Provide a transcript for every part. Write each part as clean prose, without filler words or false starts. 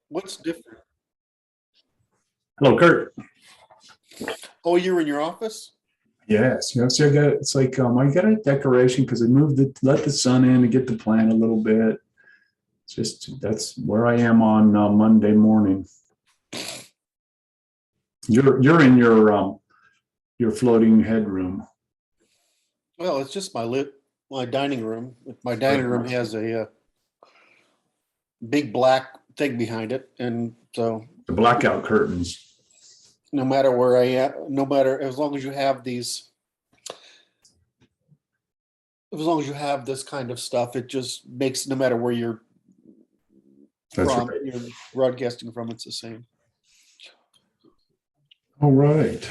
What's different? Hello, Curt. Oh, you're in your office? Yes, see, I got it's like I got a decoration because I moved it, let the sun in and get the plant a little bit. It's just that's where I am on Monday morning. You're in your floating headroom. Well, it's just my dining room. My dining room has a big black thing behind it, and so The blackout curtains. no matter where I am, no matter as long as you have these, as long as you have this kind of stuff, it just makes no matter where you're That's from, right. you're broadcasting from, it's the same. All right.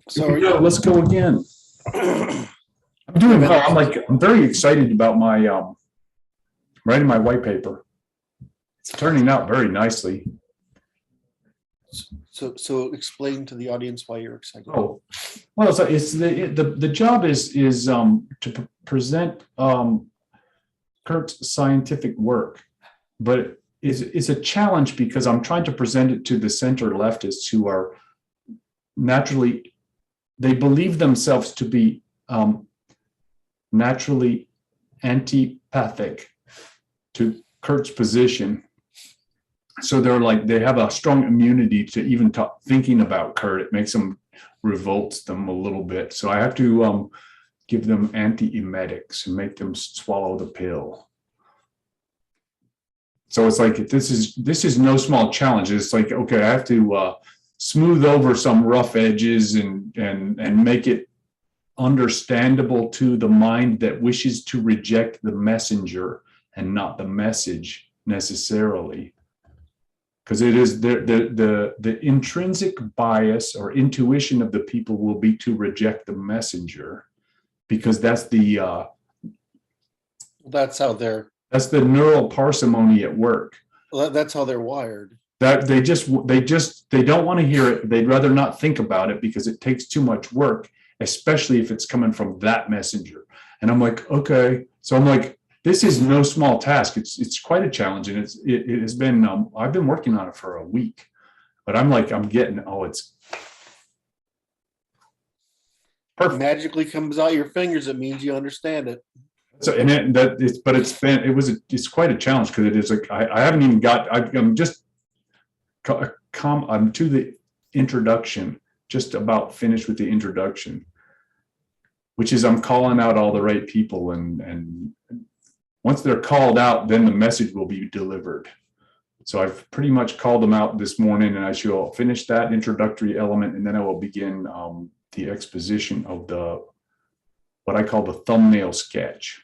So Let's go again. I'm doing well. I'm very excited about my writing my white paper. It's turning out very nicely. So explain to the audience why you're excited. Oh, well, it's the job is to present Curt's scientific work, but it's a challenge because I'm trying to present it to the center leftists who are naturally, they believe themselves to be naturally antipathic to Curt's position. So they're like, they have a strong immunity to even thinking about Curt. It makes them, revolts them a little bit. So I have to give them antiemetics and make them swallow the pill. So it's like, this is no small challenge. It's like, okay, I have to smooth over some rough edges and make it understandable to the mind that wishes to reject the messenger and not the message necessarily. Because it is the intrinsic bias or intuition of the people will be to reject the messenger, because that's the That's how they're. that's the neural parsimony at work. That's how they're wired. That they don't want to hear it. They'd rather not think about it because it takes too much work, especially if it's coming from that messenger. And I'm like, okay. So I'm like, this is no small task. It's quite a challenge, and it has been. I've been working on it for a week, but I'm getting. Oh, it's perfect. Magically comes out your fingers. It means you understand it. So it's quite a challenge because it is like I haven't even got. I'm just I'm to the introduction, just about finished with the introduction, which is I'm calling out all the right people, and once they're called out, then the message will be delivered. So I've pretty much called them out this morning, and I shall finish that introductory element, and then I will begin the exposition of what I call the thumbnail sketch,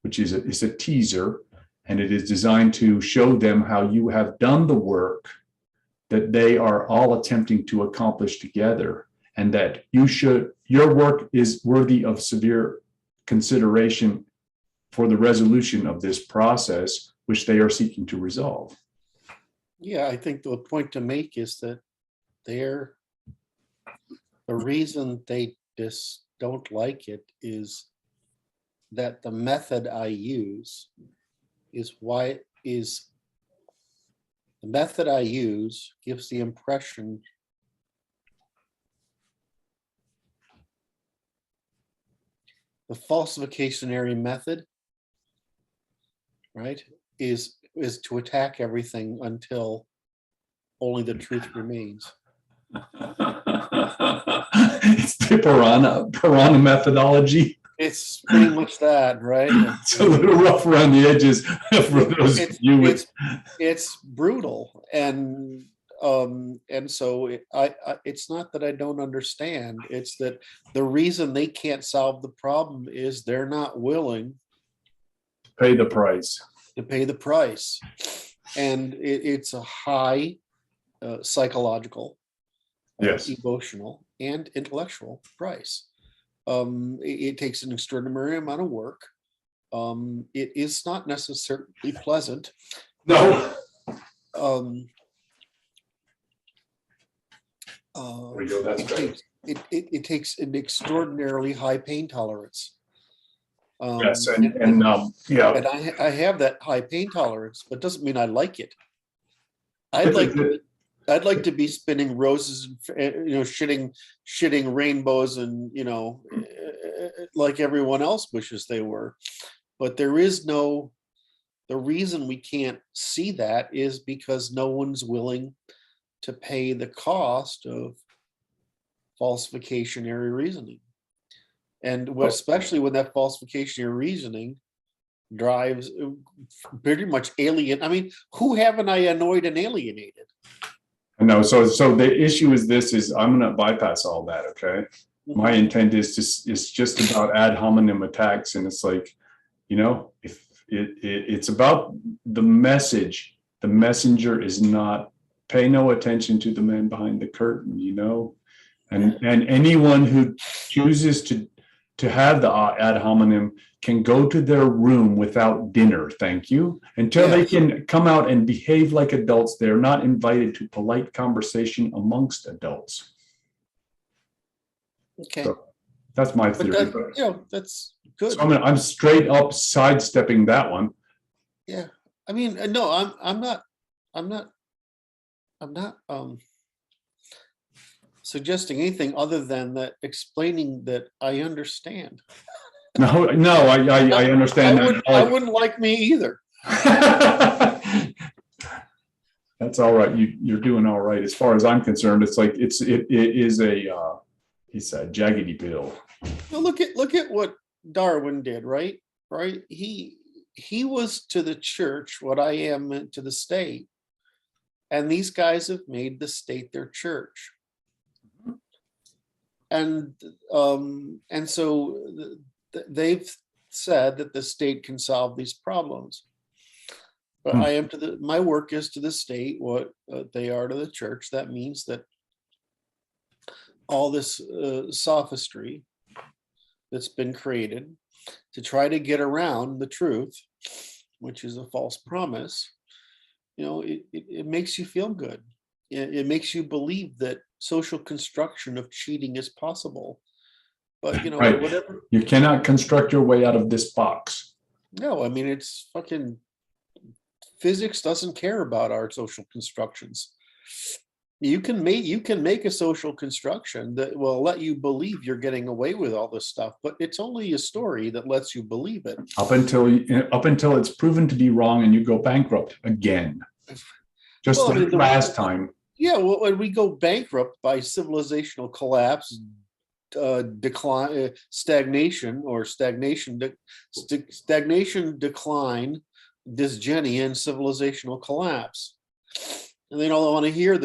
which is a teaser, and it is designed to show them how you have done the work that they are all attempting to accomplish together, and that your work is worthy of severe consideration for the resolution of this process, which they are seeking to resolve. Yeah, I think the point to make is that the reason they just don't like it is that the method I use gives the impression the falsificationary method, right, is to attack everything until only the truth remains. It's the Pirhana methodology. It's pretty much that, right? It's a little rough around the edges for those it's brutal, and so it's not that I don't understand. It's that the reason they can't solve the problem is they're not willing pay the price. To pay the price, and it's a high psychological, yes, emotional, and intellectual price. It takes an extraordinary amount of work. It is not necessarily pleasant. No. There we go. That's right. It takes an extraordinarily high pain tolerance. Yes, yeah. And I have that high pain tolerance, but doesn't mean I like it. I'd It's a like good, I'd like to be spinning roses and shitting rainbows and like everyone else wishes they were. But there is no the reason we can't see that is because no one's willing to pay the cost of falsificationary reasoning. And especially when that falsificationary reasoning drives pretty much alien. I mean, who haven't I annoyed and alienated? no, so the issue is this is I'm going to bypass all that. Okay. My intent is just about ad hominem attacks. And it's like, if it's about the message, the messenger is not, pay no attention to the man behind the curtain, and anyone who chooses to have the ad hominem can go to their room without dinner, thank you, until they can come out and behave like adults. They're not invited to polite conversation amongst adults. Okay. So that's my theory. That's good. So I'm straight up sidestepping that one. Yeah. I mean, no, I'm not suggesting anything other than that explaining that I understand. No, I understand that. I wouldn't like me either. That's all right. You're doing all right. As far as I'm concerned, it's like it is it's a jaggedy pill. Now look at what Darwin did, right? Right? He was to the church what I am to the state. And these guys have made the state their church. And so they've said that the state can solve these problems. But I am my work is to the state what they are to the church. That means that all this sophistry that's been created to try to get around the truth, which is a false promise, it makes you feel good. It makes you believe that social construction of cheating is possible. But right. Whatever. You cannot construct your way out of this box. No, I mean, it's fucking physics doesn't care about our social constructions. You can make a social construction that will let you believe you're getting away with all this stuff, but it's only a story that lets you believe it. Up until it's proven to be wrong and you go bankrupt again. Just last time. Yeah, well, when we go bankrupt by civilizational collapse, decline, stagnation, decline, dysgenia, and civilizational collapse. And they don't want to hear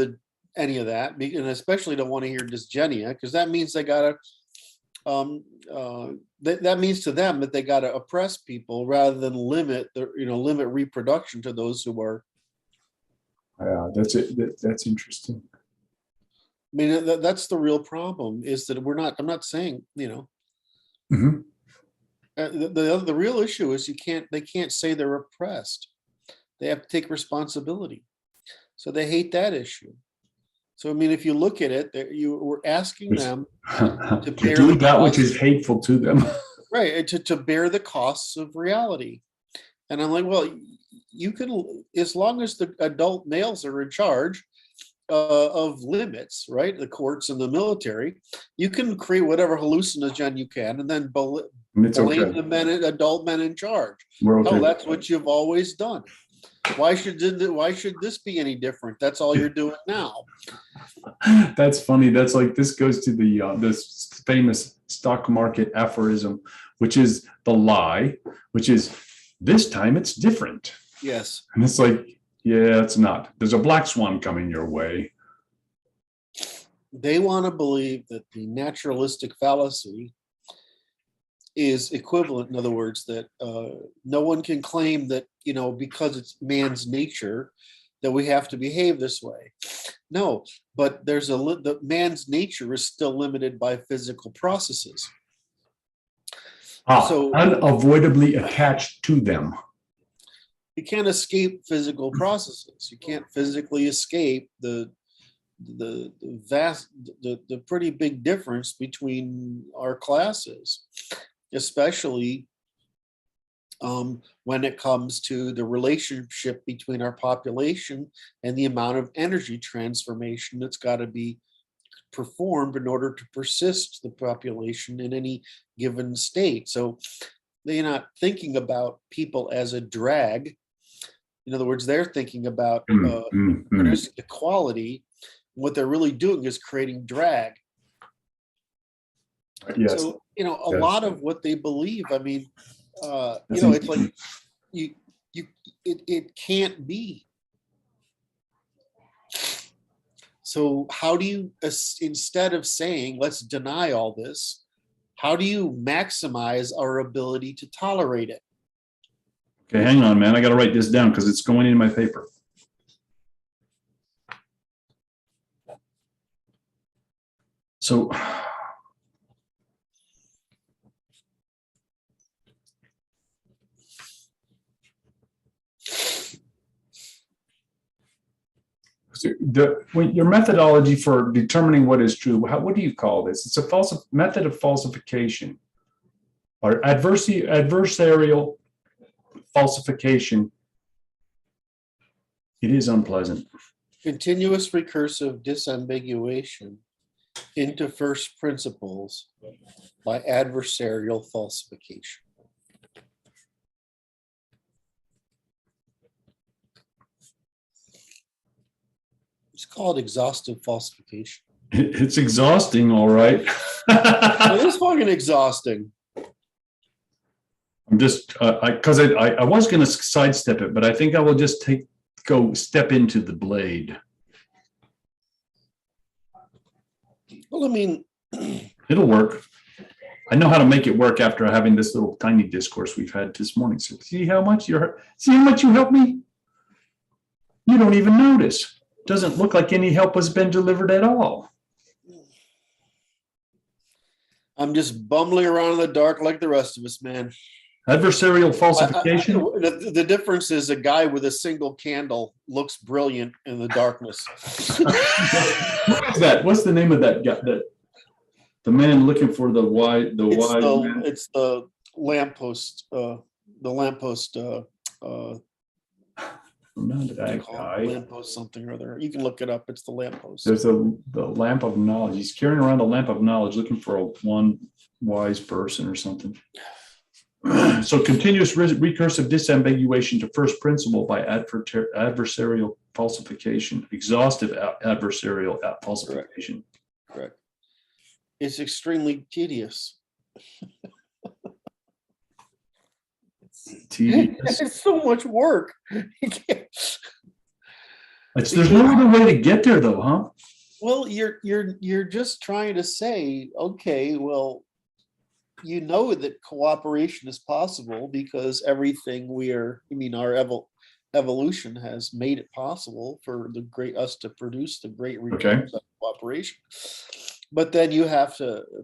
any of that, and especially don't want to hear dysgenia, because that means they gotta that means to them that they gotta oppress people rather than limit reproduction to those who are. Yeah, that's it. That's interesting. I mean, that's the real problem, is that I'm not saying, Mm-hmm. The real issue is they can't say they're oppressed. They have to take responsibility. So they hate that issue. So, I mean, if you look at it, we're asking them to do that which is hateful to them. Right, to bear the costs of reality. And I'm like, well, you can, as long as the adult males are in charge of limits, right? The courts and the military, you can create whatever hallucinogen you can, and then blame the adult men in charge. Oh, that's what you've always done. Why should this be any different? That's all you're doing now. That's funny. That's like, this goes to the this famous stock market aphorism, which is the lie, which is, this time it's different. Yes. And it's like, yeah, it's not. There's a black swan coming your way. They want to believe that the naturalistic fallacy is equivalent. In other words, that no one can claim that, because it's man's nature, that we have to behave this way. No, but the man's nature is still limited by physical processes. So unavoidably attached to them. You can't escape physical processes. You can't physically escape the pretty big difference between our classes, especially when it comes to the relationship between our population and the amount of energy transformation that's got to be performed in order to persist the population in any given state. So they're not thinking about people as a drag. In other words, they're thinking about producing the quality. What they're really doing is creating drag. Yes. So, a lot of what they believe, I mean, it's like it can't be. So how do you, instead of saying, let's deny all this, how do you maximize our ability to tolerate it? Okay, hang on, man. I got to write this down because it's going in my paper. So your methodology for determining what is true, what do you call this? It's a method of falsification or adversarial falsification. It is unpleasant. Continuous recursive disambiguation into first principles by adversarial falsification. It's called exhaustive falsification. It's exhausting, all right. It is fucking exhausting. I'm just, because I was going to sidestep it, but I think I will just step into the blade. Well, I mean, it'll work. I know how to make it work after having this little tiny discourse we've had this morning. So see how much you helped me? You don't even notice. Doesn't look like any help has been delivered at all. I'm just bumbling around in the dark like the rest of us, man. Adversarial falsification? The difference is a guy with a single candle looks brilliant in the darkness. What is that? What's the name of that guy? The man looking for the wide. It's the lamppost. Lamppost something or other. You can look it up. It's the lamppost. There's the lamp of knowledge. He's carrying around a lamp of knowledge, looking for one wise person or something. So continuous recursive disambiguation to first principle by adversarial falsification, exhaustive adversarial falsification. Correct. It's extremely tedious. Tedious. It's so much work. There's no other way to get there, though, huh? Well, you're just trying to say, okay, well, that cooperation is possible because everything our evolution has made it possible for us to produce the great returns of cooperation. But then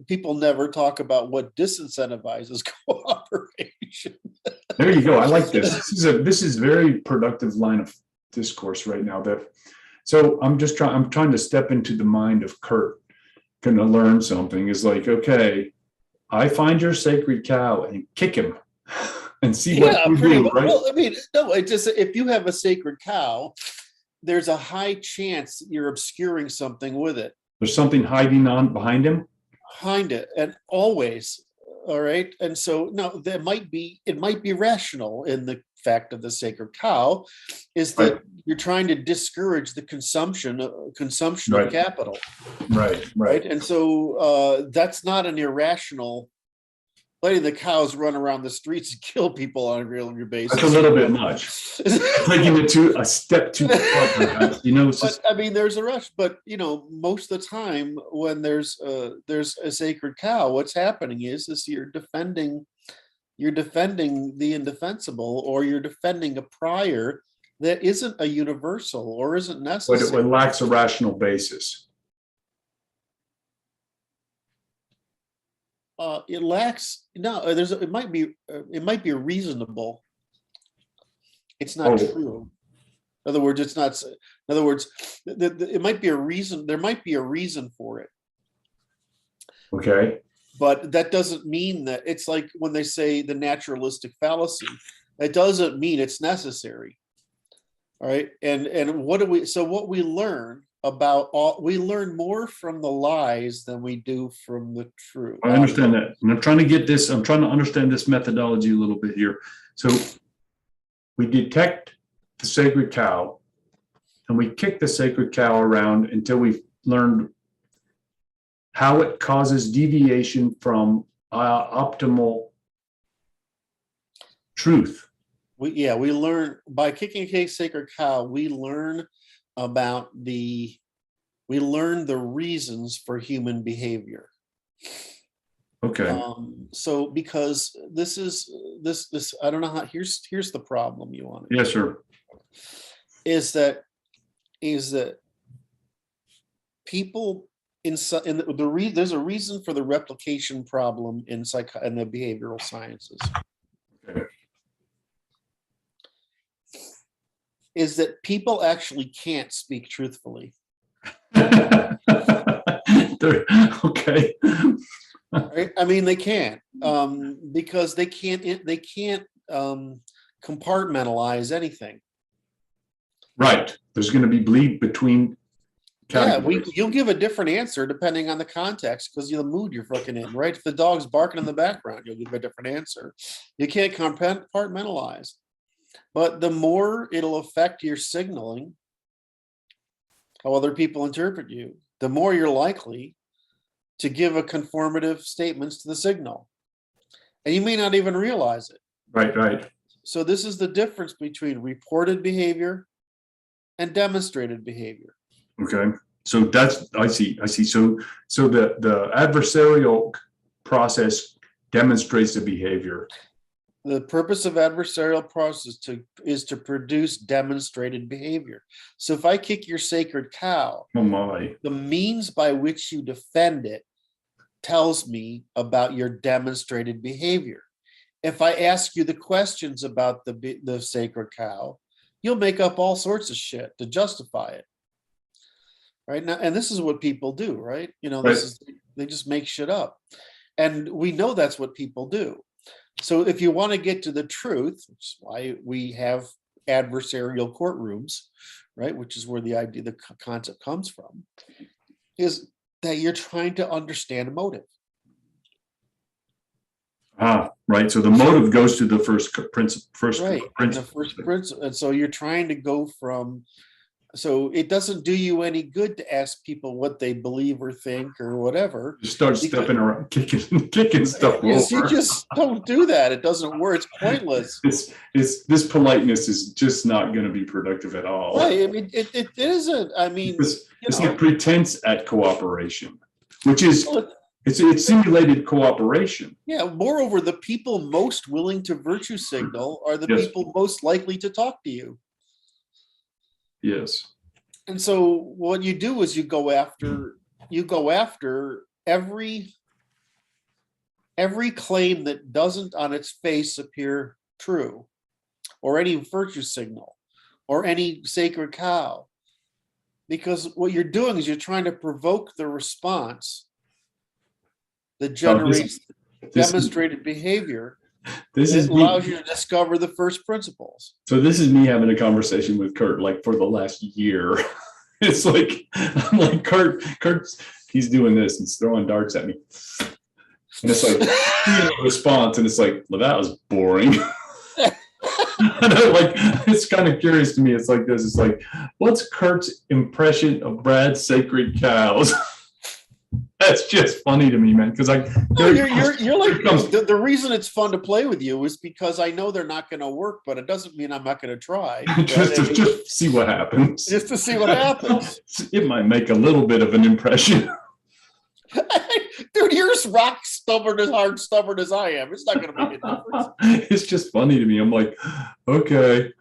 people never talk about what disincentivizes cooperation. There you go. I like this. This is very productive line of discourse right now. So I'm trying to step into the mind of Curt. Going to learn something is like, okay, I find your sacred cow and kick him and see what you do, right? Well, I mean, no, it's just if you have a sacred cow, there's a high chance that you're obscuring something with it. There's something hiding on behind him. Behind it, and always, all right. And so, no, it might be rational in the fact of the sacred cow, is that you're trying to discourage the consumption of capital. Right. And so that's not an irrational. Letting the cows run around the streets and kill people on a regular basis. That's a little bit much. Taking it to a step too far, perhaps. But, I mean, there's a rush. But most of the time, when there's a sacred cow, what's happening is you're defending the indefensible, or you're defending a prior that isn't a universal or isn't necessary. But it lacks a rational basis. It lacks it might be reasonable. It's not true. In other words, it's not. In other words, it might be a reason. There might be a reason for it. Okay. But that doesn't mean that it's like when they say the naturalistic fallacy, that doesn't mean it's necessary. All right. And what we learn about we learn more from the lies than we do from the truth. I understand that. And I'm trying to understand this methodology a little bit here. So we detect the sacred cow and we kick the sacred cow around until we've learned how it causes deviation from optimal truth. We learn by kicking a sacred cow, we learn the reasons for human behavior. Okay. So because this I don't know how, here's the problem you want. Yes, sir. Is that people there's a reason for the replication problem in the behavioral sciences. Okay. Is that people actually can't speak truthfully. Okay. Right? I mean, they can't because they can't compartmentalize anything. Right. There's going to be bleed between categories. You'll give a different answer depending on the context because of the mood you're fucking in, right? If the dog's barking in the background, you'll give a different answer. You can't compartmentalize. But the more it'll affect your signaling, how other people interpret you, the more you're likely to give a conformative statements to the signal. And you may not even realize it. Right. So this is the difference between reported behavior and demonstrated behavior. Okay. So I see. So the adversarial process demonstrates the behavior. The purpose of adversarial process is to produce demonstrated behavior. So if I kick your sacred cow, Oh my. the means by which you defend it tells me about your demonstrated behavior. If I ask you the questions about the sacred cow, you'll make up all sorts of shit to justify it. Right now, and this is what people do, right? They just make shit up. And we know that's what people do. So if you want to get to the truth, which is why we have adversarial courtrooms, right? Which is where the concept comes from, is that you're trying to understand motive. Right. So the motive goes to the first principle. The first principle. And so you're trying to go from, so it doesn't do you any good to ask people what they believe or think or whatever. You start stepping around, kicking stuff over. You just don't do that. It doesn't work. It's pointless. This politeness is just not going to be productive at all. Right. I mean, it isn't. I mean, it's a pretense at cooperation, which is it's simulated cooperation. Yeah. Moreover, the people most willing to virtue signal are the people most likely to talk to you. Yes. And so what you do is you go after every claim that doesn't on its face appear true, or any virtue signal, or any sacred cow. Because what you're doing is you're trying to provoke the response that generates demonstrated behavior. It allows you to discover the first principles. So this is me having a conversation with Curt, like for the last year. It's like, I'm like, Curt, he's doing this, he's throwing darts at me. And it's like, response, and it's like, well, that was boring. Like, it's kind of curious to me. It's like this, it's like, what's Curt's impression of Brad's sacred cows? That's just funny to me, man. Because you're like the reason it's fun to play with you is because I know they're not going to work, but it doesn't mean I'm not going to try. just to see what happens. Just to see what happens. It might make a little bit of an impression. Dude, you're as stubborn as I am. It's not going to make a difference. It's just funny to me. I'm like, okay.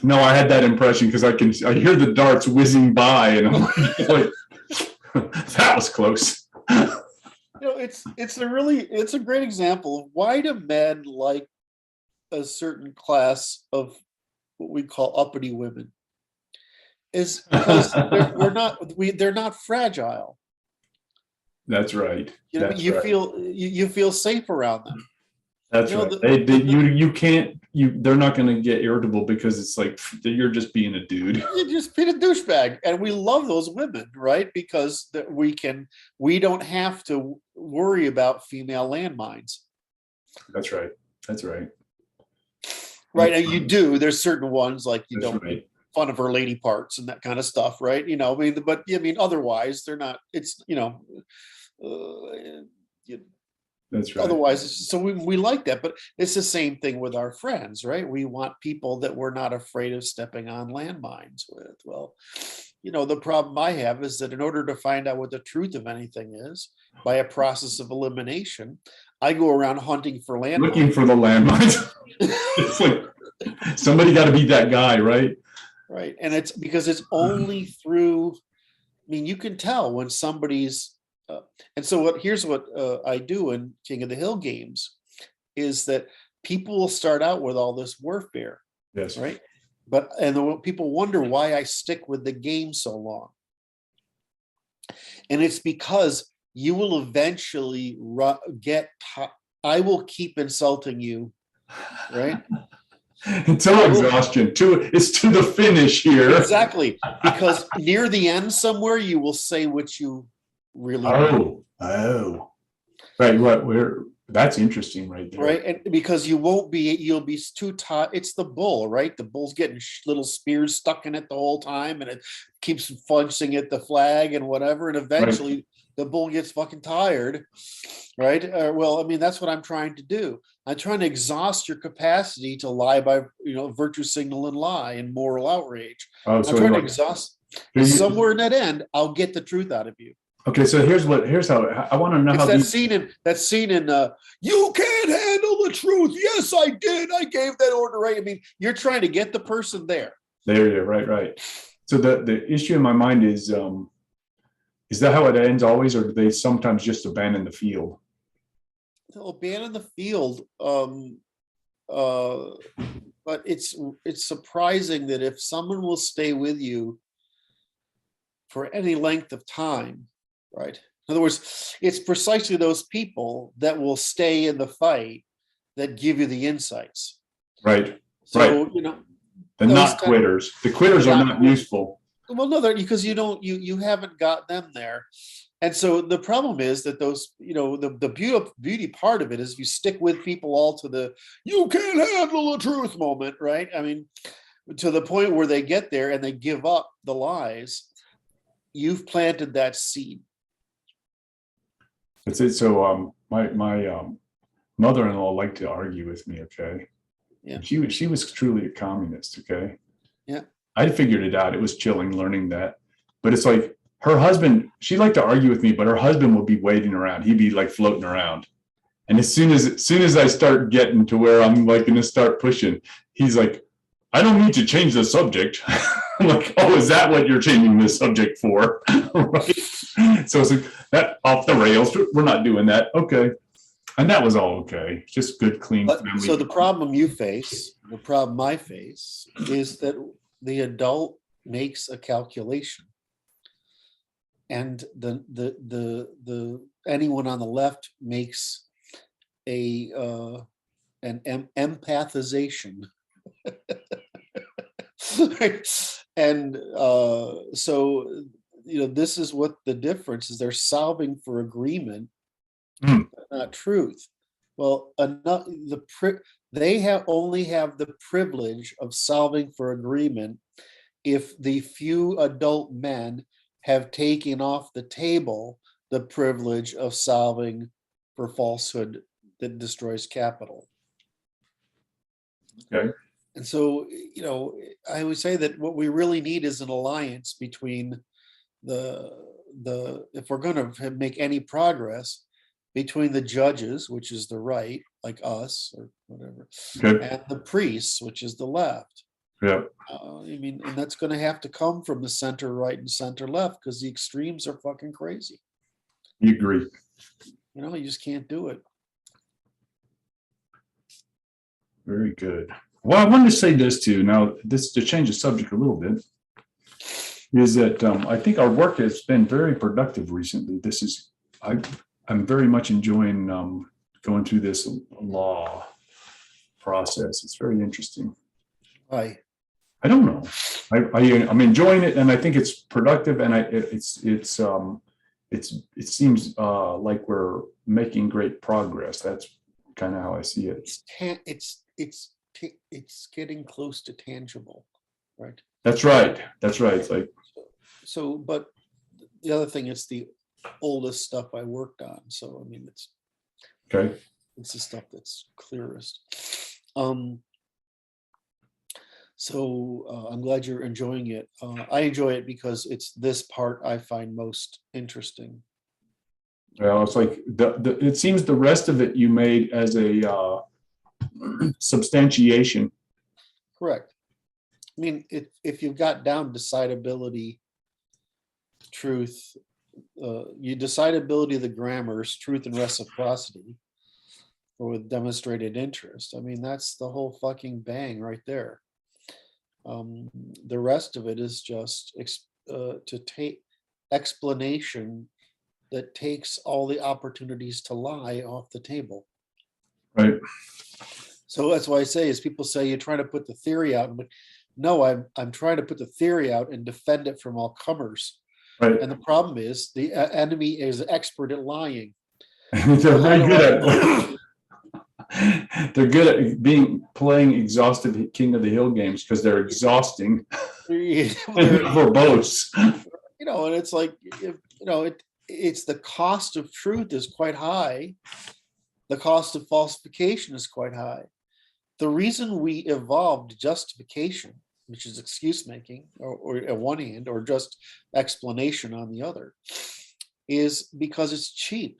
No, I had that impression because I hear the darts whizzing by, and I'm like that was close. It's a great example of why do men like a certain class of what we call uppity women, is because they're not fragile. That's right. You know, That's you right. feel you feel safe around them. That's You know, right. You can't, they're not going to get irritable because it's like, you're just being a dude. you just being a douchebag, and we love those women, right? Because that we don't have to worry about female landmines, That's right. That's right. right? That's And you right. do. There's certain ones like you That's don't make right. fun of her lady parts and that kind of stuff, right? You know, I mean, but I mean, otherwise they're not. It's you, That's right. otherwise, so we like that, but it's the same thing with our friends, right? We want people that we're not afraid of stepping on landmines with. Well, the problem I have is that in order to find out what the truth of anything is by a process of elimination, I go around hunting for Looking landmines. for the landmines. It's like somebody got to be that guy, right? Right, and it's because it's only through, I mean, you can tell when somebody's and so here's what I do in King of the Hill games is that people will start out with all this warfare, Yes. right? But people wonder why I stick with the game so long. And it's because you will eventually I will keep insulting you, right? Until exhaustion. It's to the finish here. Exactly. Because near the end somewhere, you will say what you really mean. Oh. Right. That's interesting right there. Right. And because you'll be too tired. It's the bull, right? The bull's getting little spears stuck in it the whole time, and it keeps fudging at the flag and whatever. And eventually the bull gets fucking tired. Right. Well, I mean, that's what I'm trying to do. I'm trying to exhaust your capacity to lie by, virtue signal and lie and moral outrage. Oh, I'm trying to exhaust. And somewhere in that end, I'll get the truth out of you. Okay, so here's how I want to know how that scene in you can't handle the truth. Yes, I did. I gave that order, right? I mean, you're trying to get the person there. There, right. So the issue in my mind is that how it ends always, or do they sometimes just abandon the field? They'll abandon the field. But it's surprising that if someone will stay with you for any length of time, right? In other words, it's precisely those people that will stay in the fight that give you the insights. Right. So, right. The not quitters. The quitters are not useful. Well, no, because you haven't got them there. And so the problem is that those, the beauty part of it is you stick with people all to the you can't handle the truth moment, right? I mean, to the point where they get there and they give up the lies. You've planted that seed. That's it. So my mother-in-law liked to argue with me. Okay. Yeah. She was truly a communist. Okay. Yeah. I figured it out. It was chilling learning that, but it's like her husband, she liked to argue with me, but her husband would be waiting around. He'd be like floating around. And as soon as I start getting to where I'm like going to start pushing, he's like, I don't need to change the subject. I'm like, oh, is that what you're changing the subject for? Right. So it's like that off the rails. We're not doing that. Okay. And that was all okay. Just good, clean family. So the problem you face, the problem I face, is that the adult makes a calculation. And the anyone on the left makes an empathization. And so this is what the difference is. They're solving for agreement, not truth. Well, they only have the privilege of solving for agreement if the few adult men have taken off the table the privilege of solving for falsehood that destroys capital. Okay. And so, I would say that what we really need is an alliance between if we're going to make any progress, between the judges, which is the right, like us or whatever, okay, and the priests, which is the left. Yeah. And that's going to have to come from the center right and center left, because the extremes are fucking crazy. You agree. You just can't do it. Very good. Well, I wanted to say this too. Now, this to change the subject a little bit, is that I think our work has been very productive recently. I'm very much enjoying going through this law process. It's very interesting. Right. I don't know. I'm enjoying it, and I think it's productive, and it seems like we're making great progress. That's kind of how I see it. It's getting close to tangible, right? That's right. That's right. It's like so. But the other thing, it's the oldest stuff I worked on. So I mean, it's okay. It's the stuff that's clearest. So I'm glad you're enjoying it. I enjoy it because it's this part I find most interesting. Well, it's like it seems the rest of it you made as a substantiation. Correct. I mean, if you've got down decidability, truth, you decidability of the grammars, truth and reciprocity, or with demonstrated interest. I mean, that's the whole fucking bang right there. The rest of it is just to take explanation that takes all the opportunities to lie off the table. Right. So that's why I say is people say you're trying to put the theory out, but no, I'm trying to put the theory out and defend it from all comers. Right. And the problem is the enemy is expert at lying. They're very good at they're good at playing exhaustive king of the hill games because they're exhausting verbose. You know, and it's like, you know, it's the cost of truth is quite high. The cost of falsification is quite high. The reason we evolved justification, which is excuse making, or at one hand, or just explanation on the other, is because it's cheap.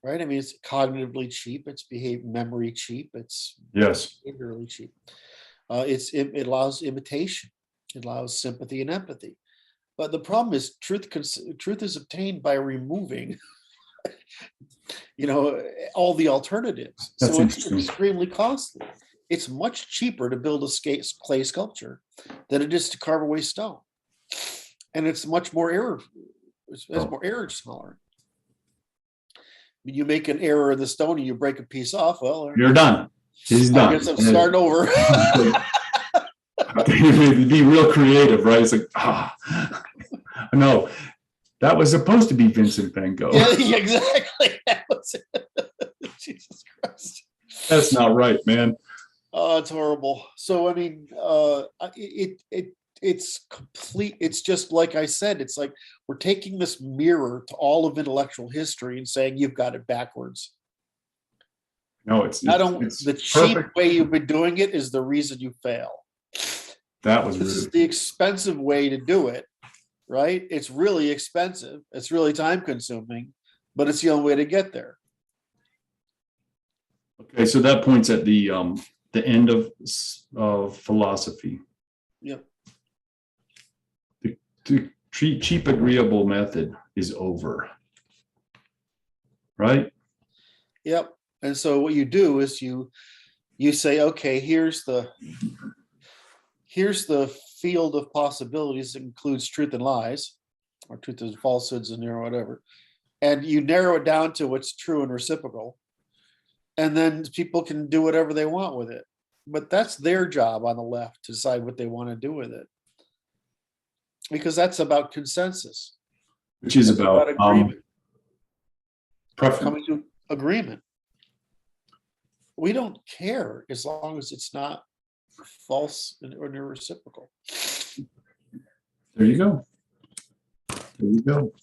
Right? I mean, it's cognitively cheap. It's memory cheap. It's behaviorally cheap. It allows imitation. It allows sympathy and empathy. But the problem is truth is obtained by removing, you know, all the alternatives. That's so it's extremely costly. It's much cheaper to build a clay sculpture than it is to carve away stone, and it's much more error. It's more error tolerant. You make an error in the stone and you break a piece off, well, you're done. He's done. I guess I'm starting over. Be real creative, right? It's like, no, that was supposed to be Vincent Van Gogh. Yeah, exactly. Jesus Christ. That's not right, man. Oh, it's horrible. So, I mean, it's complete. It's just like I said, it's like we're taking this mirror to all of intellectual history and saying you've got it backwards. No, it's the cheap way you've been doing it is the reason you fail. That was this is the expensive way to do it, right? It's really expensive. It's really time consuming, but it's the only way to get there. Okay, so that points at the end of philosophy. Yep. The cheap agreeable method is over, right? Yep. And so what you do is you say, okay, here's the field of possibilities that includes truth and lies, or truth and falsehoods and whatever, and you narrow it down to what's true and reciprocal, and then people can do whatever they want with it. But that's their job on the left to decide what they want to do with it, because that's about consensus, which is about agreement, coming to agreement. We don't care as long as it's not false or reciprocal. There you go. There you go.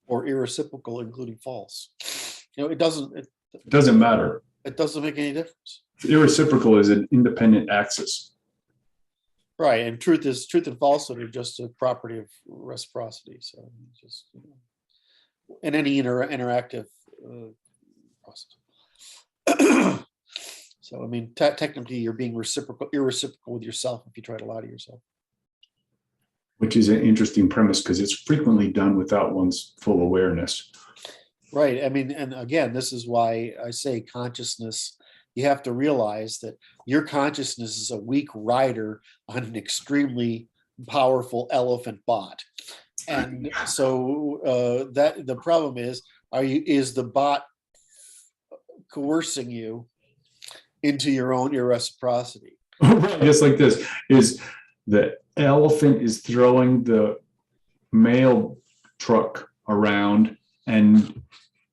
Or irreciprocal, including false. You know, it doesn't matter. It doesn't make any difference. Irreciprocal is an independent axis. Right, and truth and falsehood are just a property of reciprocity. So just in any interactive process. So I mean, technically, you're being irreciprocal with yourself if you try to lie to yourself. Which is an interesting premise because it's frequently done without one's full awareness. Right. I mean, and again, this is why I say consciousness. You have to realize that your consciousness is a weak rider on an extremely powerful elephant bot. And so that the problem is the bot coercing you into your own irreciprocity? Right, just like this is the elephant is throwing the mail truck around, and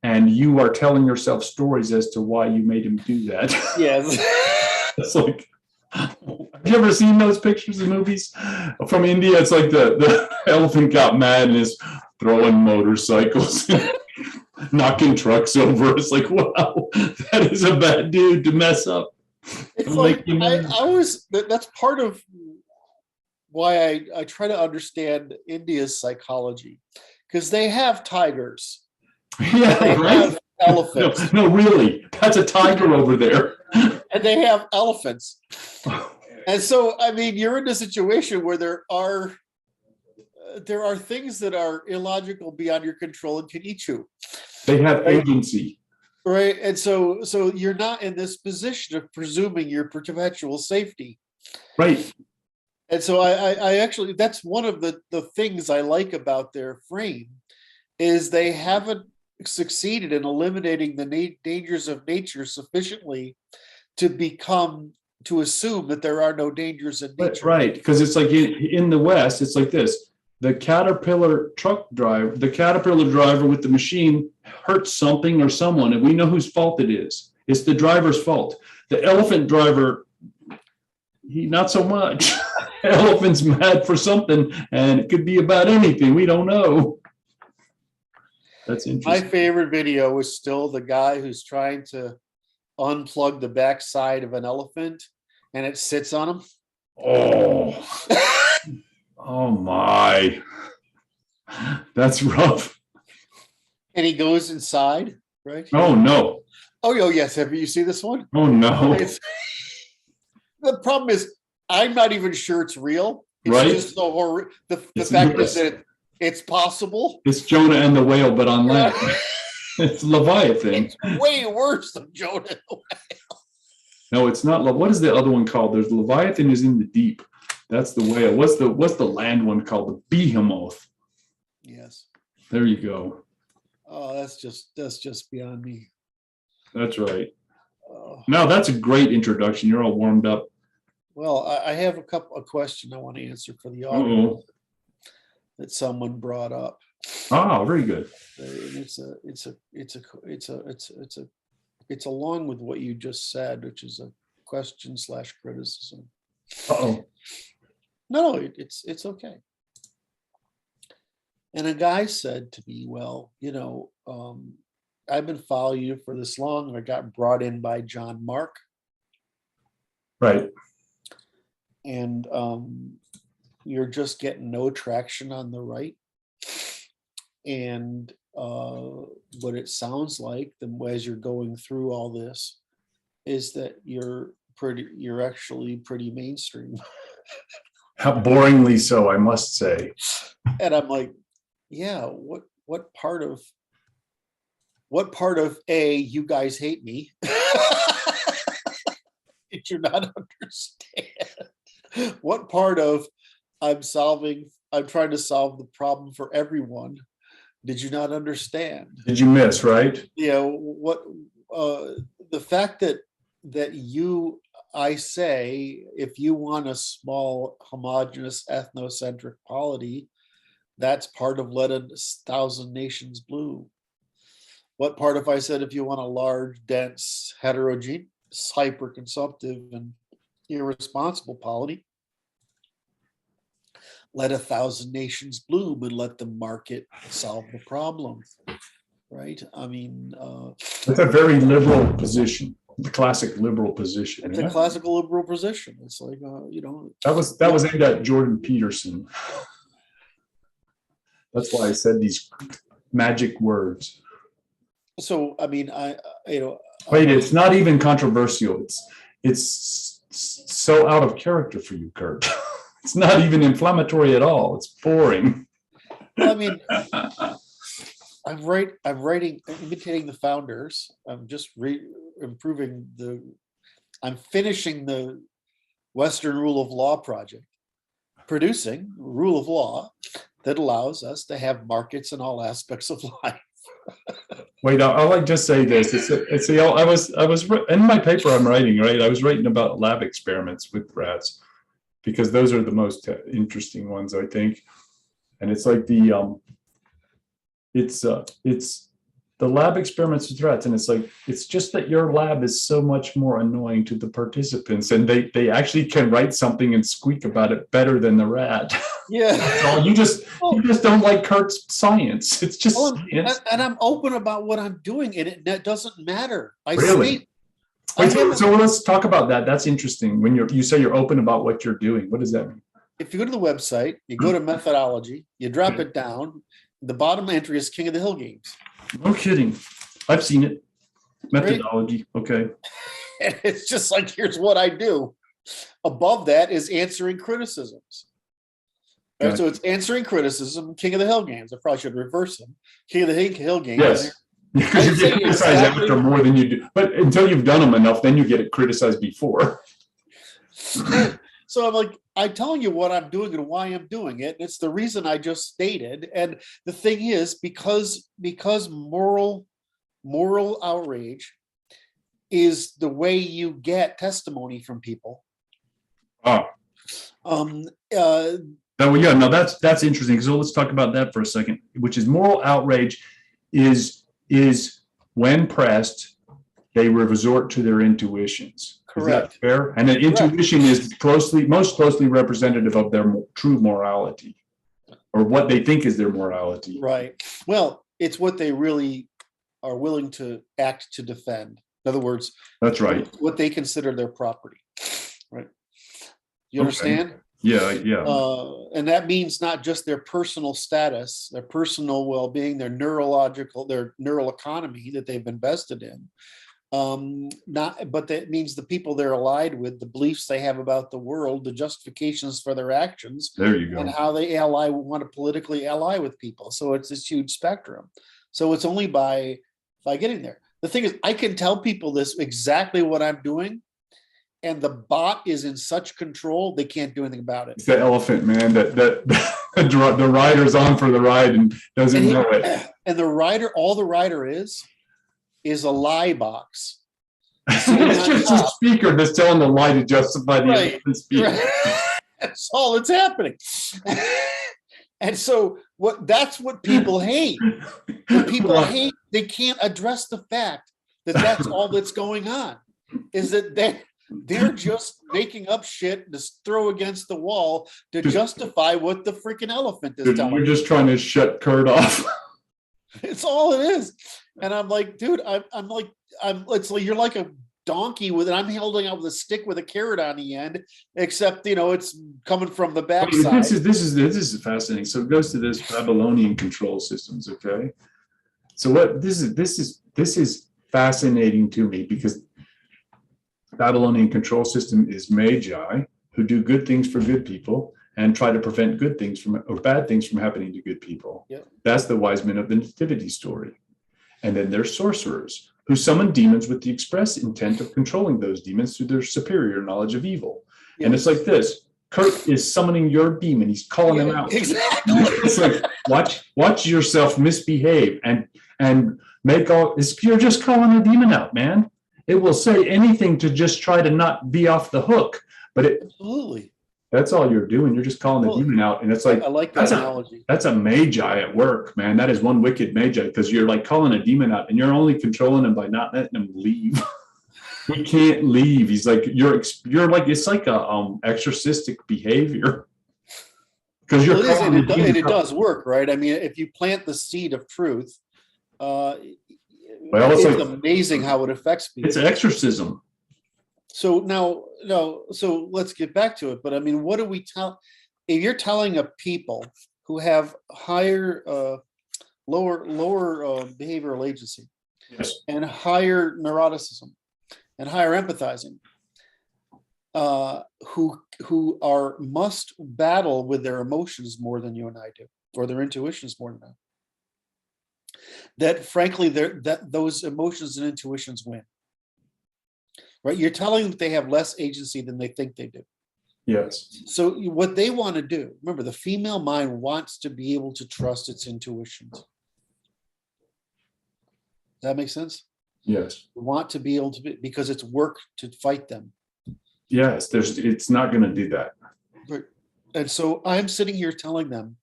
you are telling yourself stories as to why you made him do that. Yes. It's like, have you ever seen those pictures of movies from India? It's like the elephant got mad and is throwing motorcycles, knocking trucks over. It's like, wow, that is a bad dude to mess up. It's like I always that's part of why I try to understand India's psychology, because they have tigers, Yeah, they right. have elephants, No, really, that's a tiger over there. and they have elephants. And so, I mean, you're in a situation where there are things that are illogical beyond your control and can eat you. They have agency. Right. And so you're not in this position of presuming your perpetual safety. Right. And so I actually, that's one of the things I like about their frame, is they haven't succeeded in eliminating the dangers of nature sufficiently to assume that there are no dangers in nature. Right. Because it's like in the West, it's like this. The caterpillar driver with the machine hurts something or someone, and we know whose fault it is. It's the driver's fault. The elephant driver, he not so much. The elephant's mad for something, and it could be about anything. We don't know. That's interesting. My favorite video was still the guy who's trying to unplug the backside of an elephant, and it sits on him. Oh. Oh my, that's rough. And he goes inside, right? Oh no. Oh yes. Have you seen this one? Oh no. The problem is, I'm not even sure it's real. It's right. Just the fact is that it's possible. It's Jonah and the Whale, but on land. It's Leviathan. It's way worse than Jonah and the Whale. No, it's not. What is the other one called? There's Leviathan is in the deep. That's the whale. What's the land one called? The behemoth. Yes. There you go. Oh, that's just beyond me. That's right. Now that's a great introduction. You're all warmed up. Well, I have a question I want to answer for the audience that someone brought up. Ah, very good. And it's along with what you just said, which is a question / criticism. Uh-oh. No, it's okay. And a guy said to me, well, I've been following you for this long, and I got brought in by John Mark. Right. And you're just getting no traction on the right. And what it sounds like, as you're going through all this, is that you're actually pretty mainstream. How boringly so, I must say. And I'm like, yeah, what part of you guys hate me? Did you not understand? What part of I'm trying to solve the problem for everyone, did you not understand? Did you miss, right? What the fact that I say, if you want a small, homogeneous, ethnocentric polity, that's part of let 1,000 nations bloom. What part if I said, if you want a large, dense, heterogeneous, hyper-consumptive, and irresponsible polity, let 1,000 nations bloom and let the market solve the problem, right? I mean, that's a very liberal position. The classic liberal position. It's a classical liberal position. It's like, that was aimed at Jordan Peterson. That's why I said these magic words. So, I mean, wait, it's not even controversial. It's so out of character for you, Curt. It's not even inflammatory at all. It's boring. I mean, I'm writing, imitating the founders. I'm just I'm finishing the Western Rule of Law project, producing Rule of Law, that allows us to have markets in all aspects of life. Wait, I'll like just say this. I was in my paper I'm writing, right? I was writing about lab experiments with rats because those are the most interesting ones, I think. And it's like it's the lab experiments with rats, and it's like it's just that your lab is so much more annoying to the participants, and they actually can write something and squeak about it better than the rat. Yeah. So you just don't like Curt's science. It's just science. And I'm open about what I'm doing, and that doesn't matter. Really? Wait, so let's talk about that. That's interesting. When you say you're open about what you're doing, what does that mean? If you go to the website, you go to methodology, you drop it down. The bottom entry is King of the Hill games. No kidding. I've seen it. Methodology. Right? Okay. And it's just like, here's what I do. Above that is answering criticisms. Right? Gotcha. So it's answering criticism, King of the Hill games. I probably should reverse them. King of the Hill games. Yes. Because you get criticized after more than you do. But until you've done them enough, then you get it criticized before. So I'm like, I'm telling you what I'm doing and why I'm doing it. It's the reason I just stated. And the thing is, because moral outrage is the way you get testimony from people. Oh. No, that's interesting. So let's talk about that for a second, which is moral outrage is when pressed, they resort to their intuitions. Correct. Is that fair? And an intuition is most closely representative of their true morality, or what they think is their morality. Right. Well, it's what they really are willing to act to defend. In other words, that's right. What they consider their property. Right. You understand? Yeah. And that means not just their personal status, their personal well-being, their neural economy that they've invested in. But that means the people they're allied with, the beliefs they have about the world, the justifications for their actions. There you go. And how they want to politically ally with people. So it's this huge spectrum. So it's only by getting there. The thing is, I can tell people this exactly what I'm doing, and the bot is in such control they can't do anything about it. It's the elephant, man. That the rider's on for the ride and doesn't know it. And all the rider is a lie box. It's just a speaker that's telling the lie to justify the elephant speech. Right. That's all that's happening. And so that's what people hate. What people hate, they can't address the fact that that's all that's going on. Is that they're just making up shit to throw against the wall to justify what the freaking elephant is telling. You're just trying to shut Curt off. It's all it is. And I'm like, dude, it's like you're like a donkey I'm holding out with a stick with a carrot on the end, except it's coming from the backside. This is fascinating. So it goes to this Babylonian control systems, okay? So what this is fascinating to me, because Babylonian control system is magi who do good things for good people and try to prevent bad things from happening to good people. Yep. That's the wise men of the nativity story. And then there's sorcerers who summon demons with the express intent of controlling those demons through their superior knowledge of evil. Yes. And it's like this. Curt is summoning your demon. He's calling him out. Exactly. It's like, watch yourself misbehave and make you're just calling a demon out, man. It will say anything to just try to not be off the hook. But absolutely. That's all you're doing. You're just calling the demon out. And it's like, I like that analogy. That's a magi at work, man. That is one wicked magi, because you're like calling a demon out and you're only controlling him by not letting him leave. He can't leave. He's like, you're like, it's like a exorcistic behavior. Because it does work, right? I mean, if you plant the seed of truth, it's like, amazing how it affects people. It's exorcism. So so let's get back to it. But I mean, what do we tell? If you're telling a people who have higher, lower behavioral agency, yes, and higher neuroticism, and higher empathizing, who must battle with their emotions more than you and I do, or their intuitions more than that frankly, those emotions and intuitions win. Right? You're telling them that they have less agency than they think they do. Yes. So what they want to do, remember, the female mind wants to be able to trust its intuitions. Does that make sense? Yes. Want to be able to be, because it's work to fight them. Yes. It's not going to do that. But, and so I'm sitting here telling them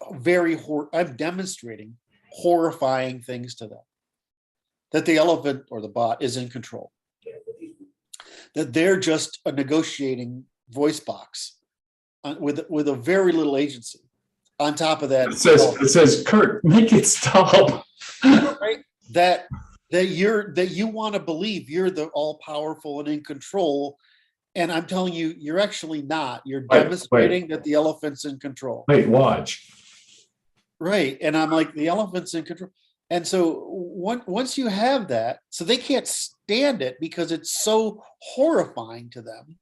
I'm demonstrating horrifying things to them. That the elephant or the bot is in control. That they're just a negotiating voice box with a very little agency. On top of that, it says, Curt, make it stop. Right? That you want to believe you're the all powerful and in control, and I'm telling you, you're actually not. You're demonstrating that the elephant's in control. Wait, watch. Right, and I'm like, the elephant's in control. And so once you have that, so they can't stand it because it's so horrifying to them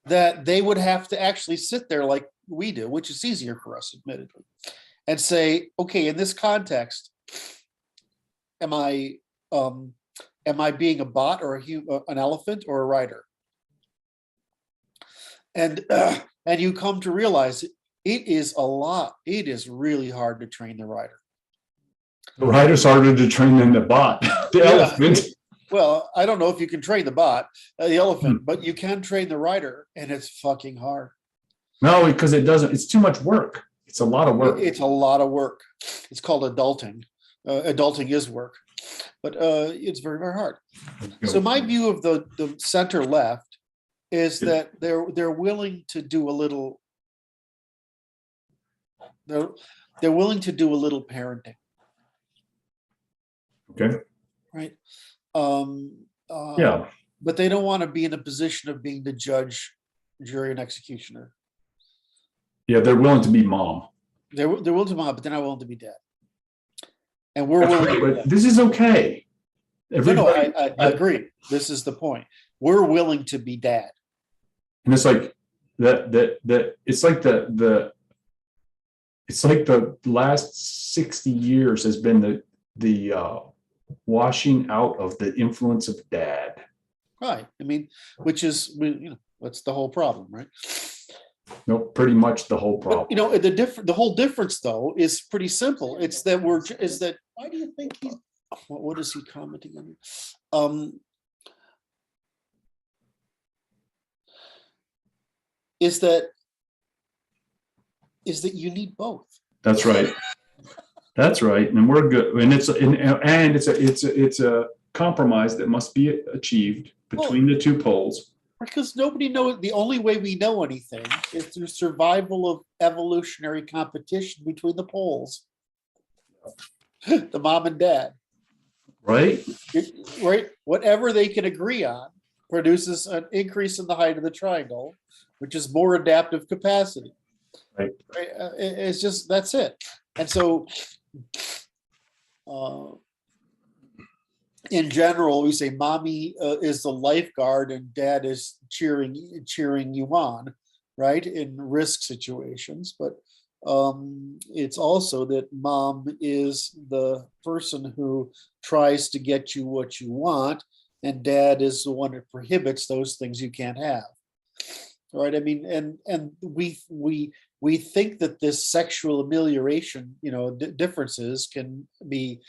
that they would have to actually sit there like we do, which is easier for us, admittedly, and say, okay, in this context, am I being a bot or an elephant or a rider? And you come to realize it is really hard to train the rider. The rider's harder to train than the bot. The elephant. Well, I don't know if you can train the bot, the elephant, but you can train the rider, and it's fucking hard. No, because it doesn't. It's too much work. It's a lot of work. It's a lot of work. It's called adulting. Adulting is work, but it's very, very hard. So my view of the center left is that they're willing to do a little. They're willing to do a little parenting. Okay. Right. Yeah. But they don't want to be in a position of being the judge, jury, and executioner. Yeah, they're willing to be mom. They're willing to mom, but they're not willing to be dad. And we're willing. This is okay. No, I agree. This is the point. We're willing to be dad. And it's like that. It's like it's like the last 60 years has been the washing out of the influence of dad. Right. I mean, which is, that's the whole problem, right? No, pretty much the whole problem. But, the whole difference though is pretty simple. It's that why do you think he's, what is he commenting on? Is that you need both. That's right. That's right, and we're good. And it's a compromise that must be achieved between the two poles. Because nobody knows. The only way we know anything is through survival of evolutionary competition between the poles, the mom and dad. Right. Right. Whatever they can agree on produces an increase in the height of the triangle, which is more adaptive capacity. Right. It's just, that's it. And so in general, we say mommy is the lifeguard and dad is cheering you on, right, in risk situations. But it's also that mom is the person who tries to get you what you want, and dad is the one that prohibits those things you can't have. Right. I mean, and we think that this sexual amelioration, differences can be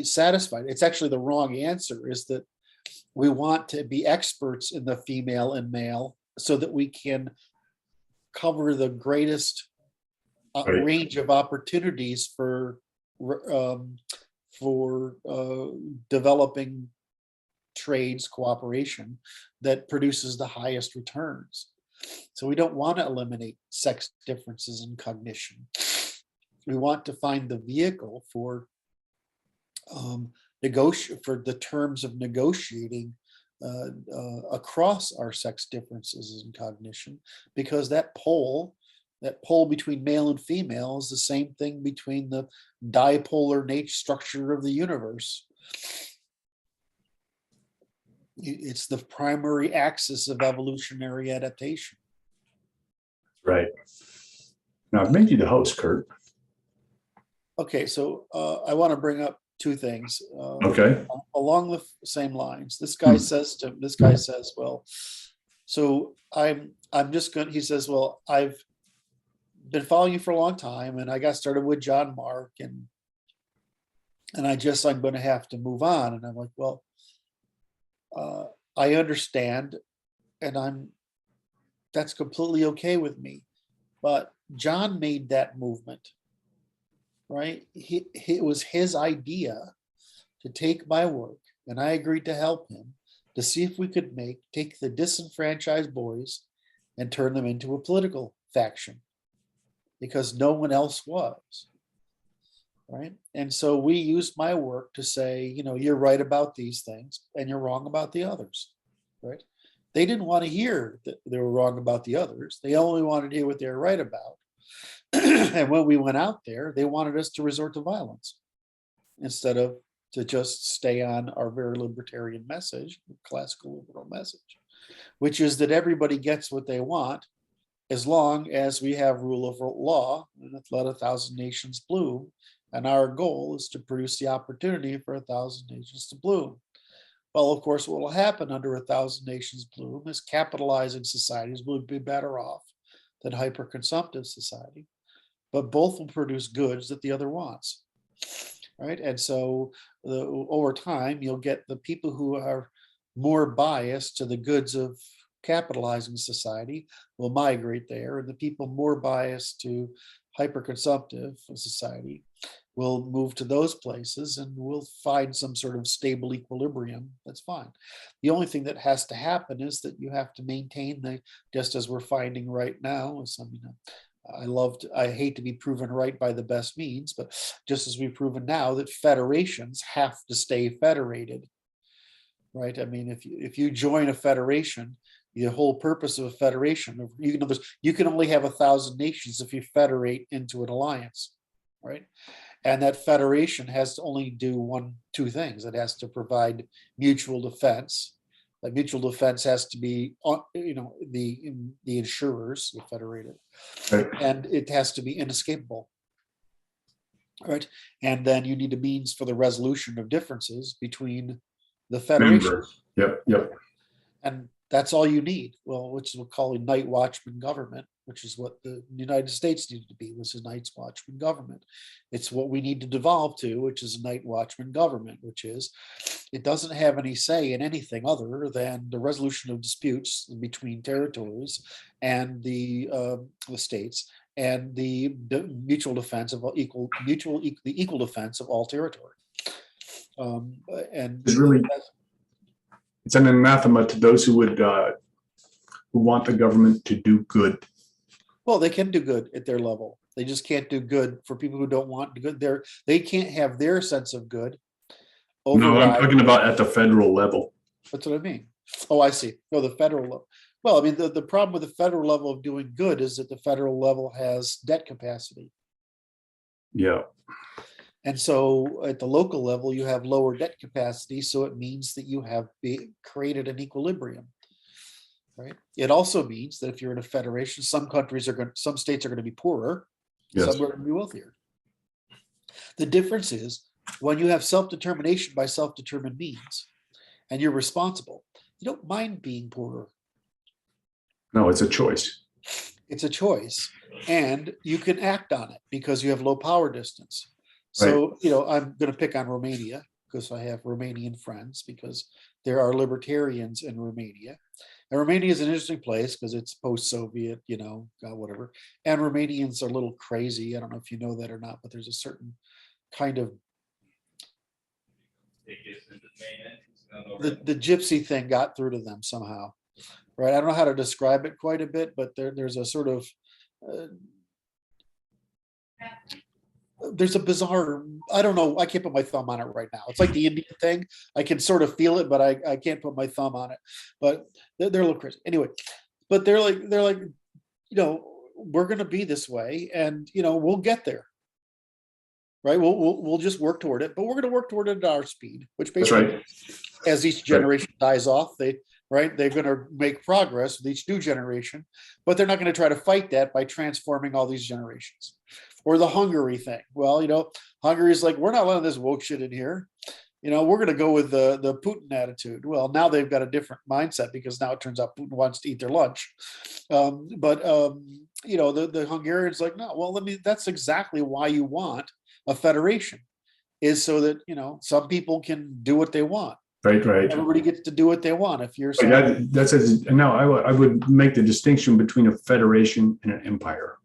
satisfied. It's actually the wrong answer. Is that we want to be experts in the female and male so that we can cover the greatest range of opportunities for developing trades cooperation that produces the highest returns. So we don't want to eliminate sex differences in cognition. We want to find the vehicle for the terms of negotiating across our sex differences in cognition, because that pole between male and female is the same thing between the dipolar nature structure of the universe. It's the primary axis of evolutionary adaptation. Right. Now I've made you the host, Curt. Okay, so I want to bring up two things. Okay. Along the same lines, this guy says, well, So I'm just going, he says, well, I've been following you for a long time and I got started with John Mark and I'm going to have to move on. And I'm like, well, I understand. And that's completely okay with me. But John made that movement, right? It was his idea to take my work, and I agreed to help him to see if we could take the disenfranchised boys and turn them into a political faction because no one else was, right? And so we used my work to say, you're right about these things and you're wrong about the others, right? They didn't want to hear that they were wrong about the others. They only wanted to hear what they were right about. And when we went out there, they wanted us to resort to violence instead of to just stay on our very libertarian message, classical liberal message, which is that everybody gets what they want as long as we have rule of law and let 1,000 nations bloom. And our goal is to produce the opportunity for 1,000 nations to bloom. Well, of course, what will happen under 1,000 nations bloom is capitalizing societies will be better off than hyper-consumptive society, but both will produce goods that the other wants, right? And so over time, you'll get the people who are more biased to the goods of capitalizing society will migrate there, and the people more biased to hyper-consumptive society will move to those places, and we'll find some sort of stable equilibrium. That's fine. The only thing that has to happen is that you have to maintain just as we're finding right now. I hate to be proven right by the best means, but just as we've proven now that federations have to stay federated, right? I mean, if you join a federation, the whole purpose of a federation, you can only have 1,000 nations if you federate into an alliance, right? And that federation has to only do two things. It has to provide mutual defense. That mutual defense has to be, the insurers, the federated, Right. and it has to be inescapable, right? And then you need a means for the resolution of differences between the federation. Members. Yep. And that's all you need. Well, which is what we call a night watchman government, which is what the United States needed to be, was a night watchman government. It's what we need to devolve to, which is a night watchman government, which is, it doesn't have any say in anything other than the resolution of disputes between territories and the states, and the mutual defense of the equal defense of all territory. And it's an anathema to those who want the government to do good. Well, they can do good at their level. They just can't do good for people who don't want to good. They can't have their sense of good. No, I'm talking about at the federal level. That's what I mean. Oh, I see. No, the federal level. Well, I mean, the problem with the federal level of doing good is that the federal level has debt capacity. Yeah. And so at the local level, you have lower debt capacity. So it means that you have created an equilibrium, right? It also means that if you're in a federation, some states are going to be poorer, yes. Some are going to be wealthier. The difference is when you have self-determination by self-determined means and you're responsible, you don't mind being poorer. No, it's a choice. It's a choice, and you can act on it because you have low power distance. So, right. I'm going to pick on Romania because I have Romanian friends, because there are libertarians in Romania. And Romania is an interesting place because it's post-Soviet, whatever. And Romanians are a little crazy. I don't know if you know that or not, but there's a certain kind of the gypsy thing got through to them somehow, right? I don't know how to describe it quite a bit, but there's a sort of there's a bizarre, I don't know, I can't put my thumb on it right now. It's like the Indian thing. I can sort of feel it, but I can't put my thumb on it. But they're a little crazy. Anyway, but they're like, we're going to be this way, and we'll get there. Right? We'll just work toward it, but we're going to work toward it at our speed, which basically, right. As each generation dies off, they're going to make progress with each new generation, but they're not going to try to fight that by transforming all these generations. Or the Hungary thing. Well, Hungary is like, we're not letting this woke shit in here. we're going to go with the Putin attitude. Well, now they've got a different mindset because now it turns out Putin wants to eat their lunch. The Hungarians like, no, well, that's exactly why you want a federation, is so that, some people can do what they want. Right. Everybody gets to do what they want. If you're I would make the distinction between a federation and an empire.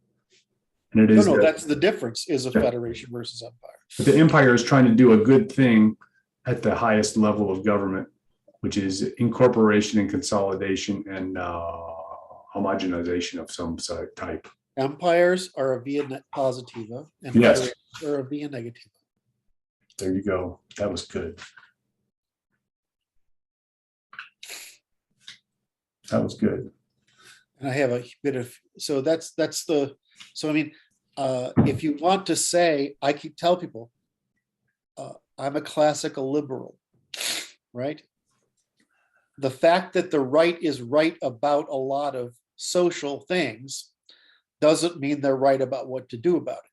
And it is that's the difference, is a federation versus empire. But the empire is trying to do a good thing at the highest level of government, which is incorporation and consolidation and homogenization of some type. Empires are a via positiva, and yes, are a via negativa. There you go. That was good. That was good. And I have a bit of, so that's the, so I mean, if you want to say, I keep telling people, I'm a classical liberal, right? The fact that the right is right about a lot of social things doesn't mean they're right about what to do about it.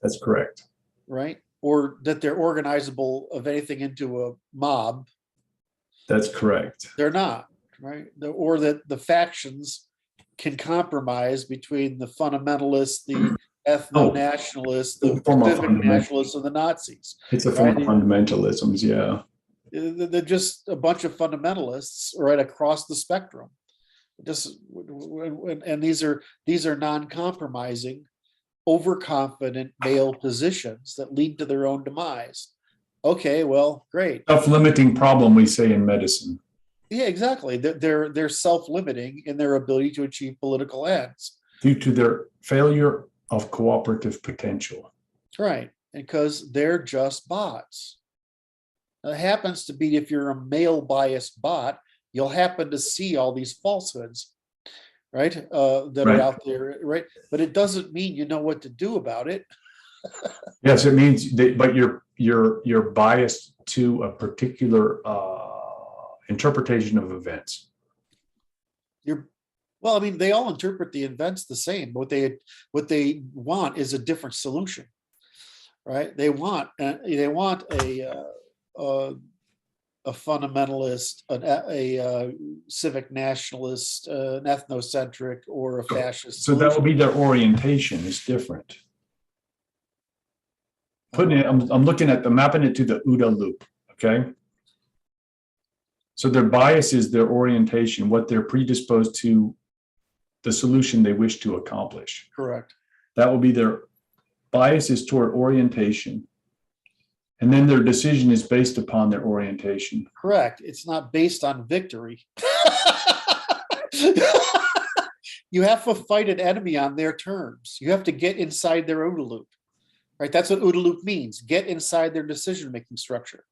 That's correct. Right? Or that they're organizable of anything into a mob. That's correct. They're not, right? Or that the factions can compromise between the fundamentalists, the ethno-nationalists, the civic nationalists, and the Nazis. It's a form of fundamentalisms, yeah. They're just a bunch of fundamentalists right across the spectrum. And these are non-compromising, overconfident male positions that lead to their own demise. Okay, well, great. Self-limiting problem, we say in medicine. Yeah, exactly. They're self-limiting in their ability to achieve political ends due to their failure of cooperative potential. Right, because they're just bots. It happens to be, if you're a male biased bot, you'll happen to see all these falsehoods, right? That are out there, right? But it doesn't mean you know what to do about it. Yes, it means but you're biased to a particular interpretation of events. Well, I mean, they all interpret the events the same. What they want is a different solution, right? They want a fundamentalist, a civic nationalist, an ethnocentric, or a fascist. So that will be their orientation is different. I'm looking at mapping it to the OODA loop. Okay. So their bias is their orientation, what they're predisposed to, the solution they wish to accomplish. Correct. That will be their bias is toward orientation. And then their decision is based upon their orientation. Correct. It's not based on victory. You have to fight an enemy on their terms. You have to get inside their OODA loop. Right? That's what OODA loop means. Get inside their decision-making structure.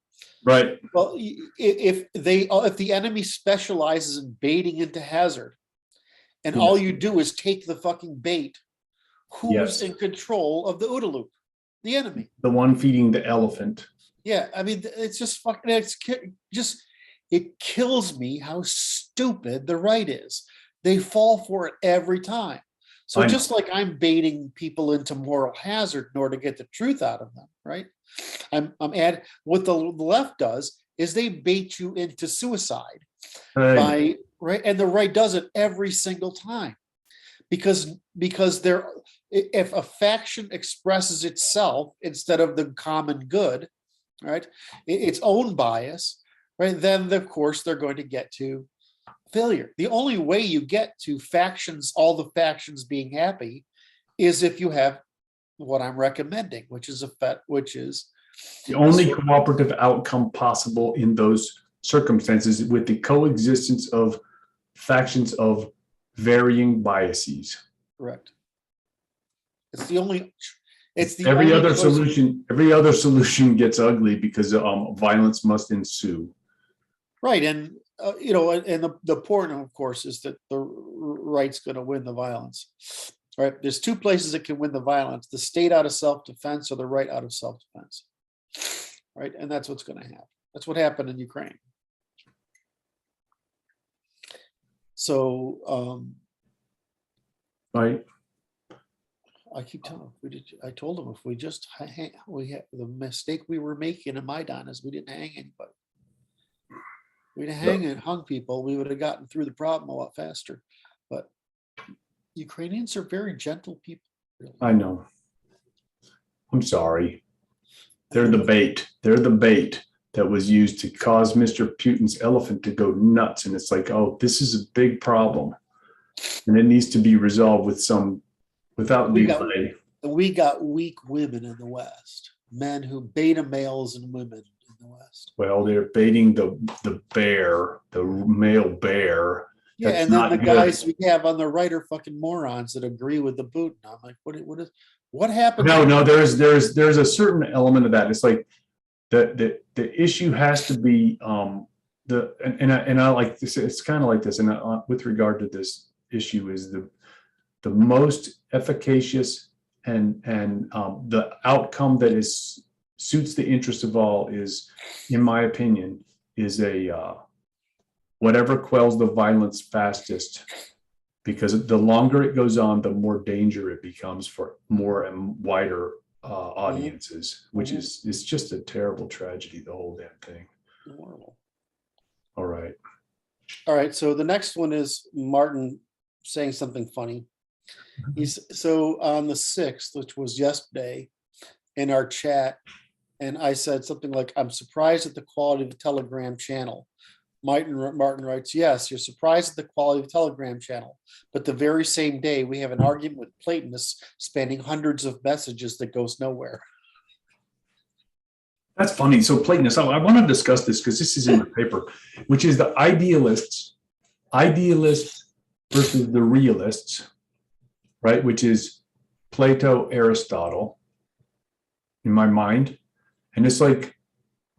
Right. Well, if the enemy specializes in baiting into hazard, and all you do is take the fucking bait, who's in control of the OODA loop? The enemy. The one feeding the elephant. Yeah, I mean, it's just fucking. It kills me how stupid the right is. They fall for it every time. So just like I'm baiting people into moral hazard in order to get the truth out of them, right? I'm adding what the left does is they bait you into suicide by right, and the right does it every single time because if a faction expresses itself instead of the common good, right, its own bias, right, then of course they're going to get to failure. The only way you get to factions, all the factions being happy, is if you have what I'm recommending, which is the only cooperative outcome possible in those circumstances with the coexistence of factions of varying biases. Correct. It's the only. It's the every other solution. Every other solution gets ugly because violence must ensue. Right, and and the point, of course, is that the right's going to win the violence. Right? There's two places that can win the violence: the state out of self-defense or the right out of self-defense. Right, and that's what's going to happen. That's what happened in Ukraine. So, right. I keep telling him, I told him if we just we had the mistake we were making in Maidan is we didn't hang anybody. We'd hung people, we would have gotten through the problem a lot faster. But Ukrainians are very gentle people. Really. I know. I'm sorry. They're the bait. They're the bait that was used to cause Mr. Putin's elephant to go nuts. And it's like, oh, this is a big problem. And it needs to be resolved without delay. We got weak women in the West, men who beta males and women in the West. Well, they're baiting the bear, the male bear. Yeah, That's and then the good. guys we have on the right are fucking morons that agree with the Putin. I'm like, what happened? No, there's a certain element of that. It's like the issue has to be and I like this. It's kind of like this, and with regard to this issue is the most efficacious and the outcome that suits the interest of all is, in my opinion, is a whatever quells the violence fastest, because the longer it goes on, the more danger it becomes for more and wider audiences, which is just a terrible tragedy, the whole damn thing. Horrible. All right. So the next one is Martin saying something funny. So on the 6th, which was yesterday, in our chat, and I said something like, I'm surprised at the quality of the Telegram channel. Martin writes, yes, you're surprised at the quality of the Telegram channel, but the very same day we have an argument with Platonists spanning hundreds of messages that goes nowhere. That's funny. So Platonists, I want to discuss this because this is in the paper, which is the idealists versus the realists, right? Which is Plato, Aristotle, in my mind. And it's like,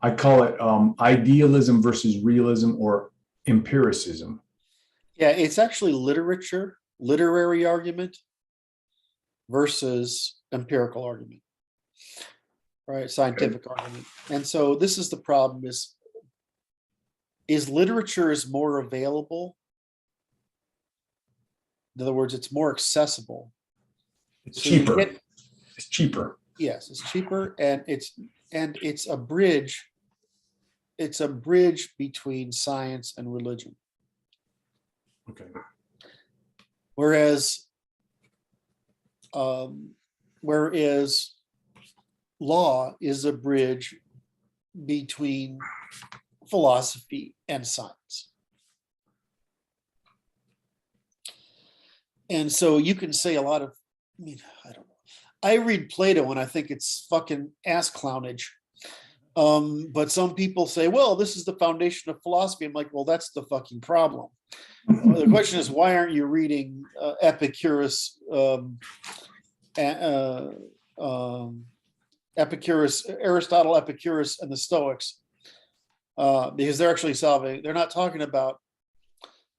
I call it idealism versus realism or empiricism. Yeah, it's actually literary argument versus empirical argument, right? Scientific argument. And so this is the problem is literature is more available. In other words, it's more accessible. It's cheaper. It's cheaper. Yes, it's cheaper, and it's a bridge. It's a bridge between science and religion. Okay. Whereas law is a bridge between philosophy and science. And so you can say a lot of, I don't know. I read Plato and I think it's fucking ass clownage. But some people say, well, this is the foundation of philosophy. I'm like, well, that's the fucking problem. The question is, why aren't you reading Epicurus, Aristotle, Epicurus, and the Stoics? Because they're actually they're not talking about,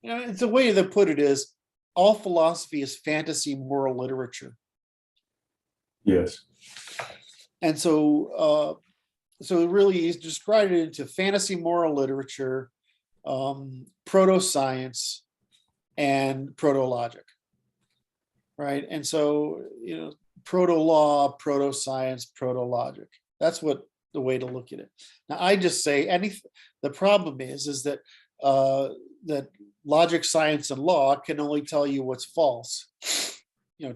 it's the way they put it is, all philosophy is fantasy moral literature. Yes. And so really he's described it into fantasy moral literature, proto-science, and proto-logic, right? And so, proto-law, proto-science, proto-logic. That's what the way to look at it. Now, I just say the problem is that that logic, science, and law can only tell you what's false,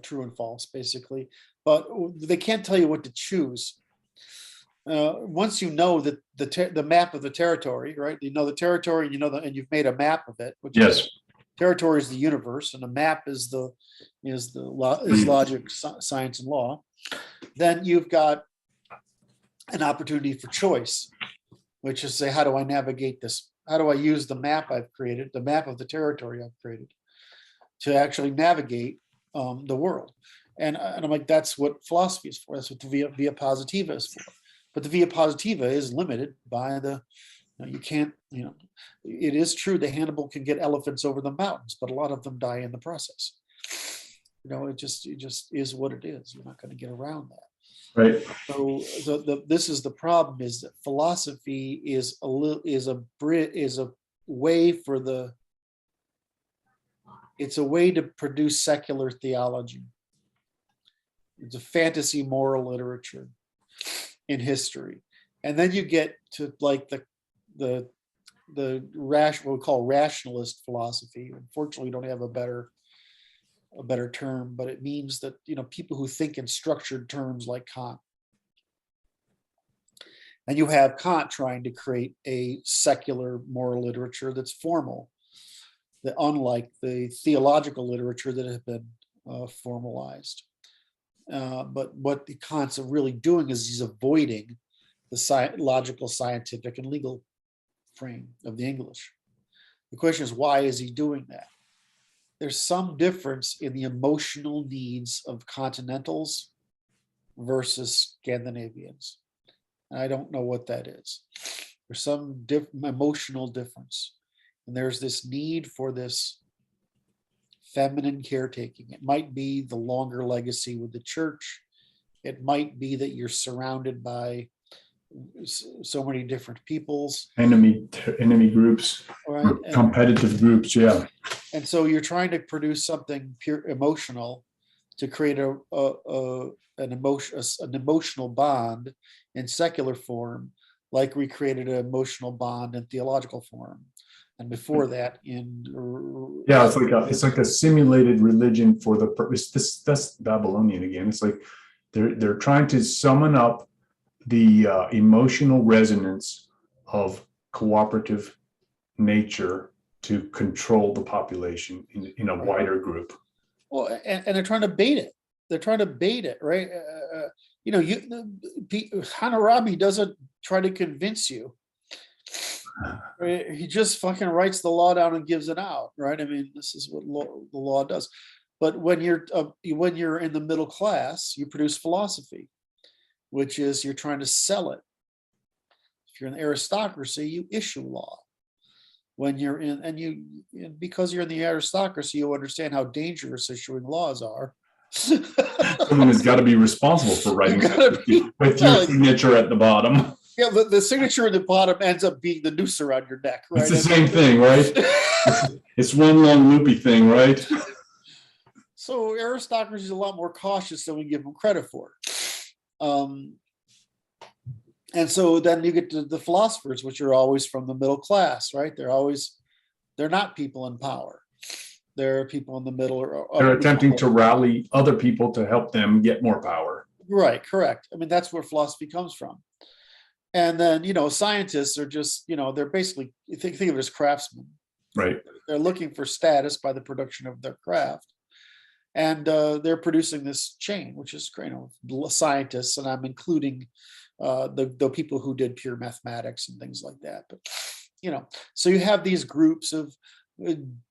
true and false, basically, but they can't tell you what to choose. Once you know that the map of the territory, right? You know the territory, and you've made a map of it. Which yes. Territory is the universe, and the map is logic, science, and law. Then you've got an opportunity for choice, which is say, how do I navigate this? How do I use the map I've created, the map of the territory I've created, to actually navigate the world? And I'm like, that's what philosophy is for. That's what the via positiva is for. But the via positiva is limited by you can't, it is true that Hannibal can get elephants over the mountains, but a lot of them die in the process. It just is what it is. You're not going to get around that. Right. So this is the problem: is that philosophy is a way for it's a way to produce secular theology. It's a fantasy moral literature in history. And then you get to like the what we call rationalist philosophy. Unfortunately, we don't have a better term, but it means that, people who think in structured terms like Kant. And you have Kant trying to create a secular moral literature that's formal, that unlike the theological literature that have been formalized. But what the Kant's really doing is he's avoiding the logical, scientific, and legal frame of the English. The question is, why is he doing that? There's some difference in the emotional needs of continentals versus Scandinavians. And I don't know what that is. There's some emotional difference. And there's this need for this feminine caretaking. It might be the longer legacy with the church. It might be that you're surrounded by so many different peoples, enemy groups, right? Competitive groups, yeah. And so you're trying to produce something pure emotional to create an emotional bond in secular form, like we created an emotional bond in theological form, and before that in it's like a simulated religion for the purpose. That's Babylonian again. It's like they're trying to summon up the emotional resonance of cooperative nature to control the population in a wider group. Well, and they're trying to bait it. They're trying to bait it, right? Hammurabi doesn't try to convince you. Right? He just fucking writes the law down and gives it out, right? I mean, this is what the law does. But when you're in the middle class, you produce philosophy, which is you're trying to sell it. If you're in the aristocracy, you issue law. When you're because you're in the aristocracy, you understand how dangerous issuing laws are. Someone has got to be responsible for writing with your signature at the bottom. Yeah, the signature at the bottom ends up being the noose around your neck, right? It's the same thing, right? It's one long loopy thing, right? So aristocracy is a lot more cautious than we give them credit for. And so then you get to the philosophers, which are always from the middle class, right? They're not people in power. They're people in the middle. They're attempting to rally other people to help them get more power. Right, correct. I mean, that's where philosophy comes from. And then, scientists are just, they're basically, think of it as craftsmen. Right. They're looking for status by the production of their craft. And they're producing this chain, which is, scientists, and I'm including the people who did pure mathematics and things like that. But, so you have these groups of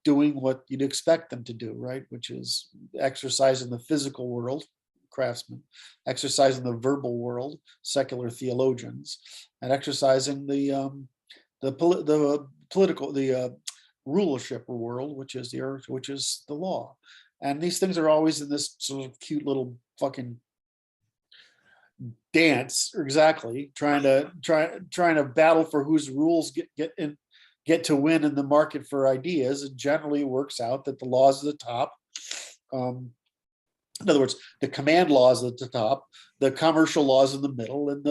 doing what you'd expect them to do, right? Which is exercise in the physical world, craftsmen, exercising the verbal world, secular theologians, and exercising the political, rulership world, which is the law. And these things are always in this sort of cute little fucking dance, exactly, trying to battle for whose rules get to win in the market for ideas. And generally it works out that the laws at the top, in other words, the command laws at the top, the commercial laws in the middle, and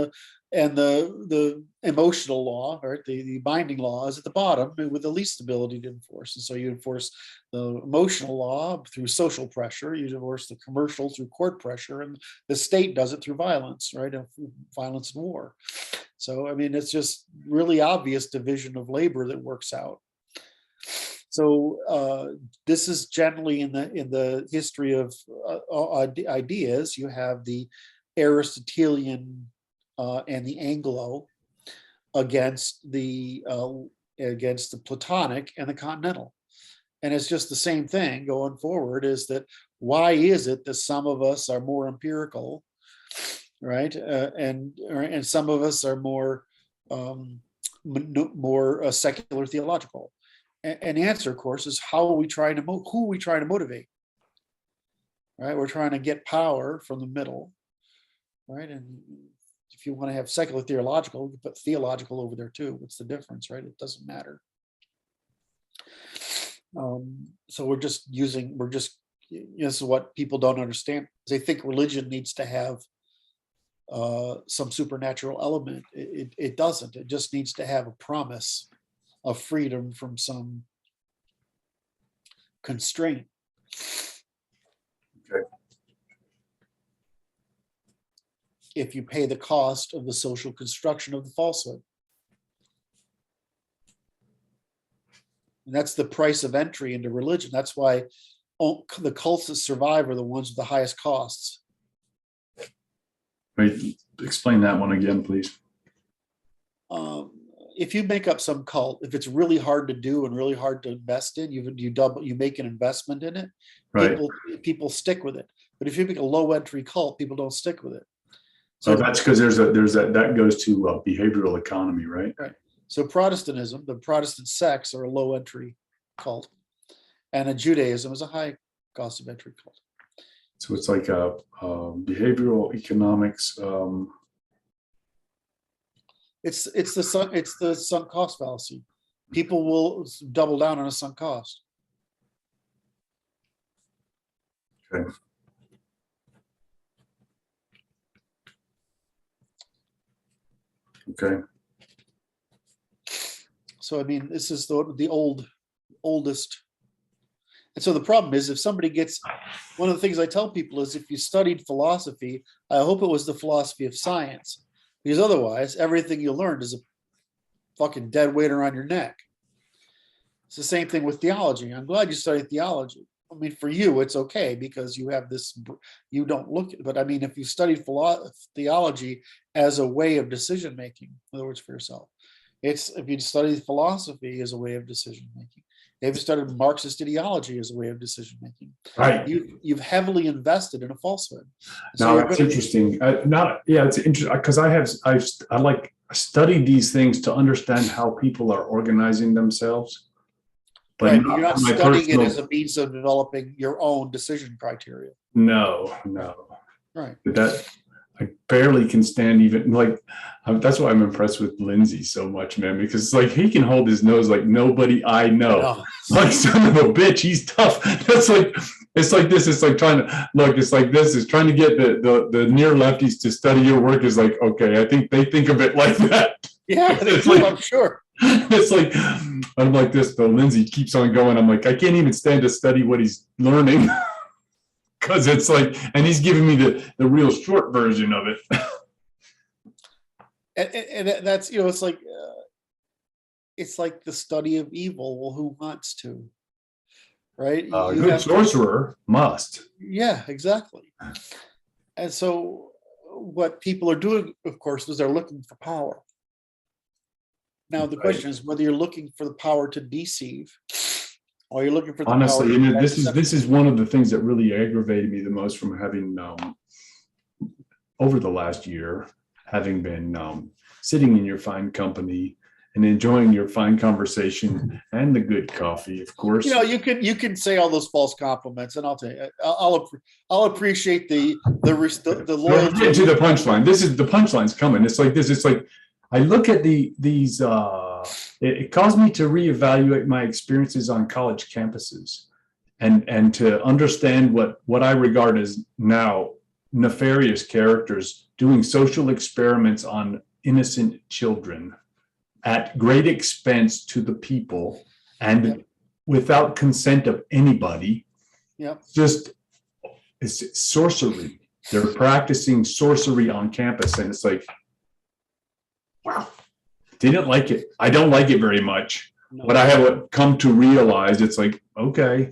the emotional law, right, the binding laws at the bottom, with the least ability to enforce. And so you enforce the emotional law through social pressure, you enforce the commercial through court pressure, and the state does it through violence, right, violence and war. So, I mean, it's just really obvious division of labor that works out. So this is generally in the history of ideas. You have the Aristotelian and the Anglo against the Platonic and the Continental, and it's just the same thing going forward. Is that why is it that some of us are more empirical, right, and some of us are more secular theological? And the answer, of course, is who are we trying to motivate? Right, we're trying to get power from the middle, right? And if you want to have secular theological, you put theological over there too. What's the difference, right? It doesn't matter. So we're just this is what people don't understand. They think religion needs to have some supernatural element. It doesn't. It just needs to have a promise of freedom from some constraint. Okay. If you pay the cost of the social construction of the falsehood. And that's the price of entry into religion. That's why the cults that survive are the ones with the highest costs. Wait, explain that one again, please. If you make up some cult, if it's really hard to do and really hard to invest in, you make an investment in it. Right. People stick with it. But if you make a low entry cult, people don't stick with it. So that's because that goes to behavioral economy, right? Right. So Protestantism, the Protestant sects are a low entry cult, and a Judaism is a high cost of entry cult. So it's like a behavioral economics. It's the sunk cost fallacy. People will double down on a sunk cost. Okay. Okay. So I mean, this is the oldest. And so the problem is, if somebody gets, one of the things I tell people is, if you studied philosophy, I hope it was the philosophy of science, because otherwise everything you learned is a fucking dead weight around your neck. It's the same thing with theology. I'm glad you studied theology. I mean, for you, it's okay because you have this, you don't look at, but I mean, if you studied theology as a way of decision making, in other words, for yourself, if you study philosophy as a way of decision making, if you studied Marxist ideology as a way of decision making, Right. You've heavily invested in a falsehood. So that's interesting. It's interesting because I studied these things to understand how people are organizing themselves. But right, you're not studying it as a means of developing your own decision criteria. No. Right. That I barely can stand even that's why I'm impressed with Lindsay so much, man, because like he can hold his nose like nobody I know. Like son of a bitch, he's tough. It's like this. It's like trying to look. It's like this is trying to get the near lefties to study your work. Is like, okay, I think they think of it like that. Yeah, it's like, I'm sure. It's like I'm like this, but Lindsay keeps on going. I'm like, I can't even stand to study what he's learning. Because it's like, and he's giving me the real short version of it. and that's, it's like the study of evil. Well, who wants to? Right? A good sorcerer must. Yeah, exactly. And so what people are doing, of course, is they're looking for power. Now, the question is whether you're looking for the power to deceive, or you're looking for the honestly, power. And this is one of the things that really aggravated me the most from having over the last year, having been sitting in your fine company and enjoying your fine conversation and the good coffee, of course. You can say all those false compliments, and I'll tell you, I'll appreciate the loyalty to the punchline. This is the punchline's coming. It's like this. It's like I look at these. It caused me to reevaluate my experiences on college campuses, and to understand what I regard as now nefarious characters doing social experiments on innocent children at great expense to the people and without consent of anybody. Yeah, just it's sorcery. They're practicing sorcery on campus, and it's like, wow. Didn't like it. I don't like it very much. No. But I have come to realize it's like, okay.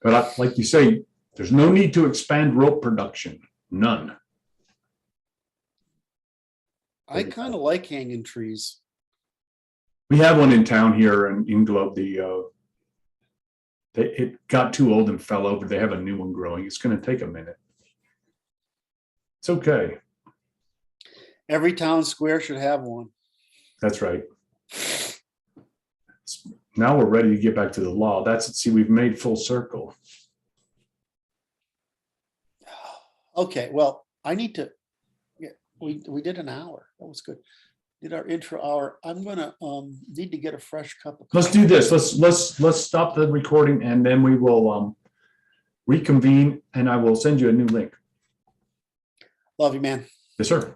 But like you say, there's no need to expand rope production. None. I kind of like hanging trees. We have one in town here in Globe. It got too old and fell over. They have a new one growing. It's going to take a minute. It's okay. Every town square should have one. That's right. Now we're ready to get back to the law. We've made full circle. Okay, well, I need to. Yeah, we did an hour. That was good. Did our intro hour. I'm gonna need to get a fresh cup of coffee. Let's do this. Let's stop the recording, and then we will reconvene, and I will send you a new link. Love you, man. Yes, sir.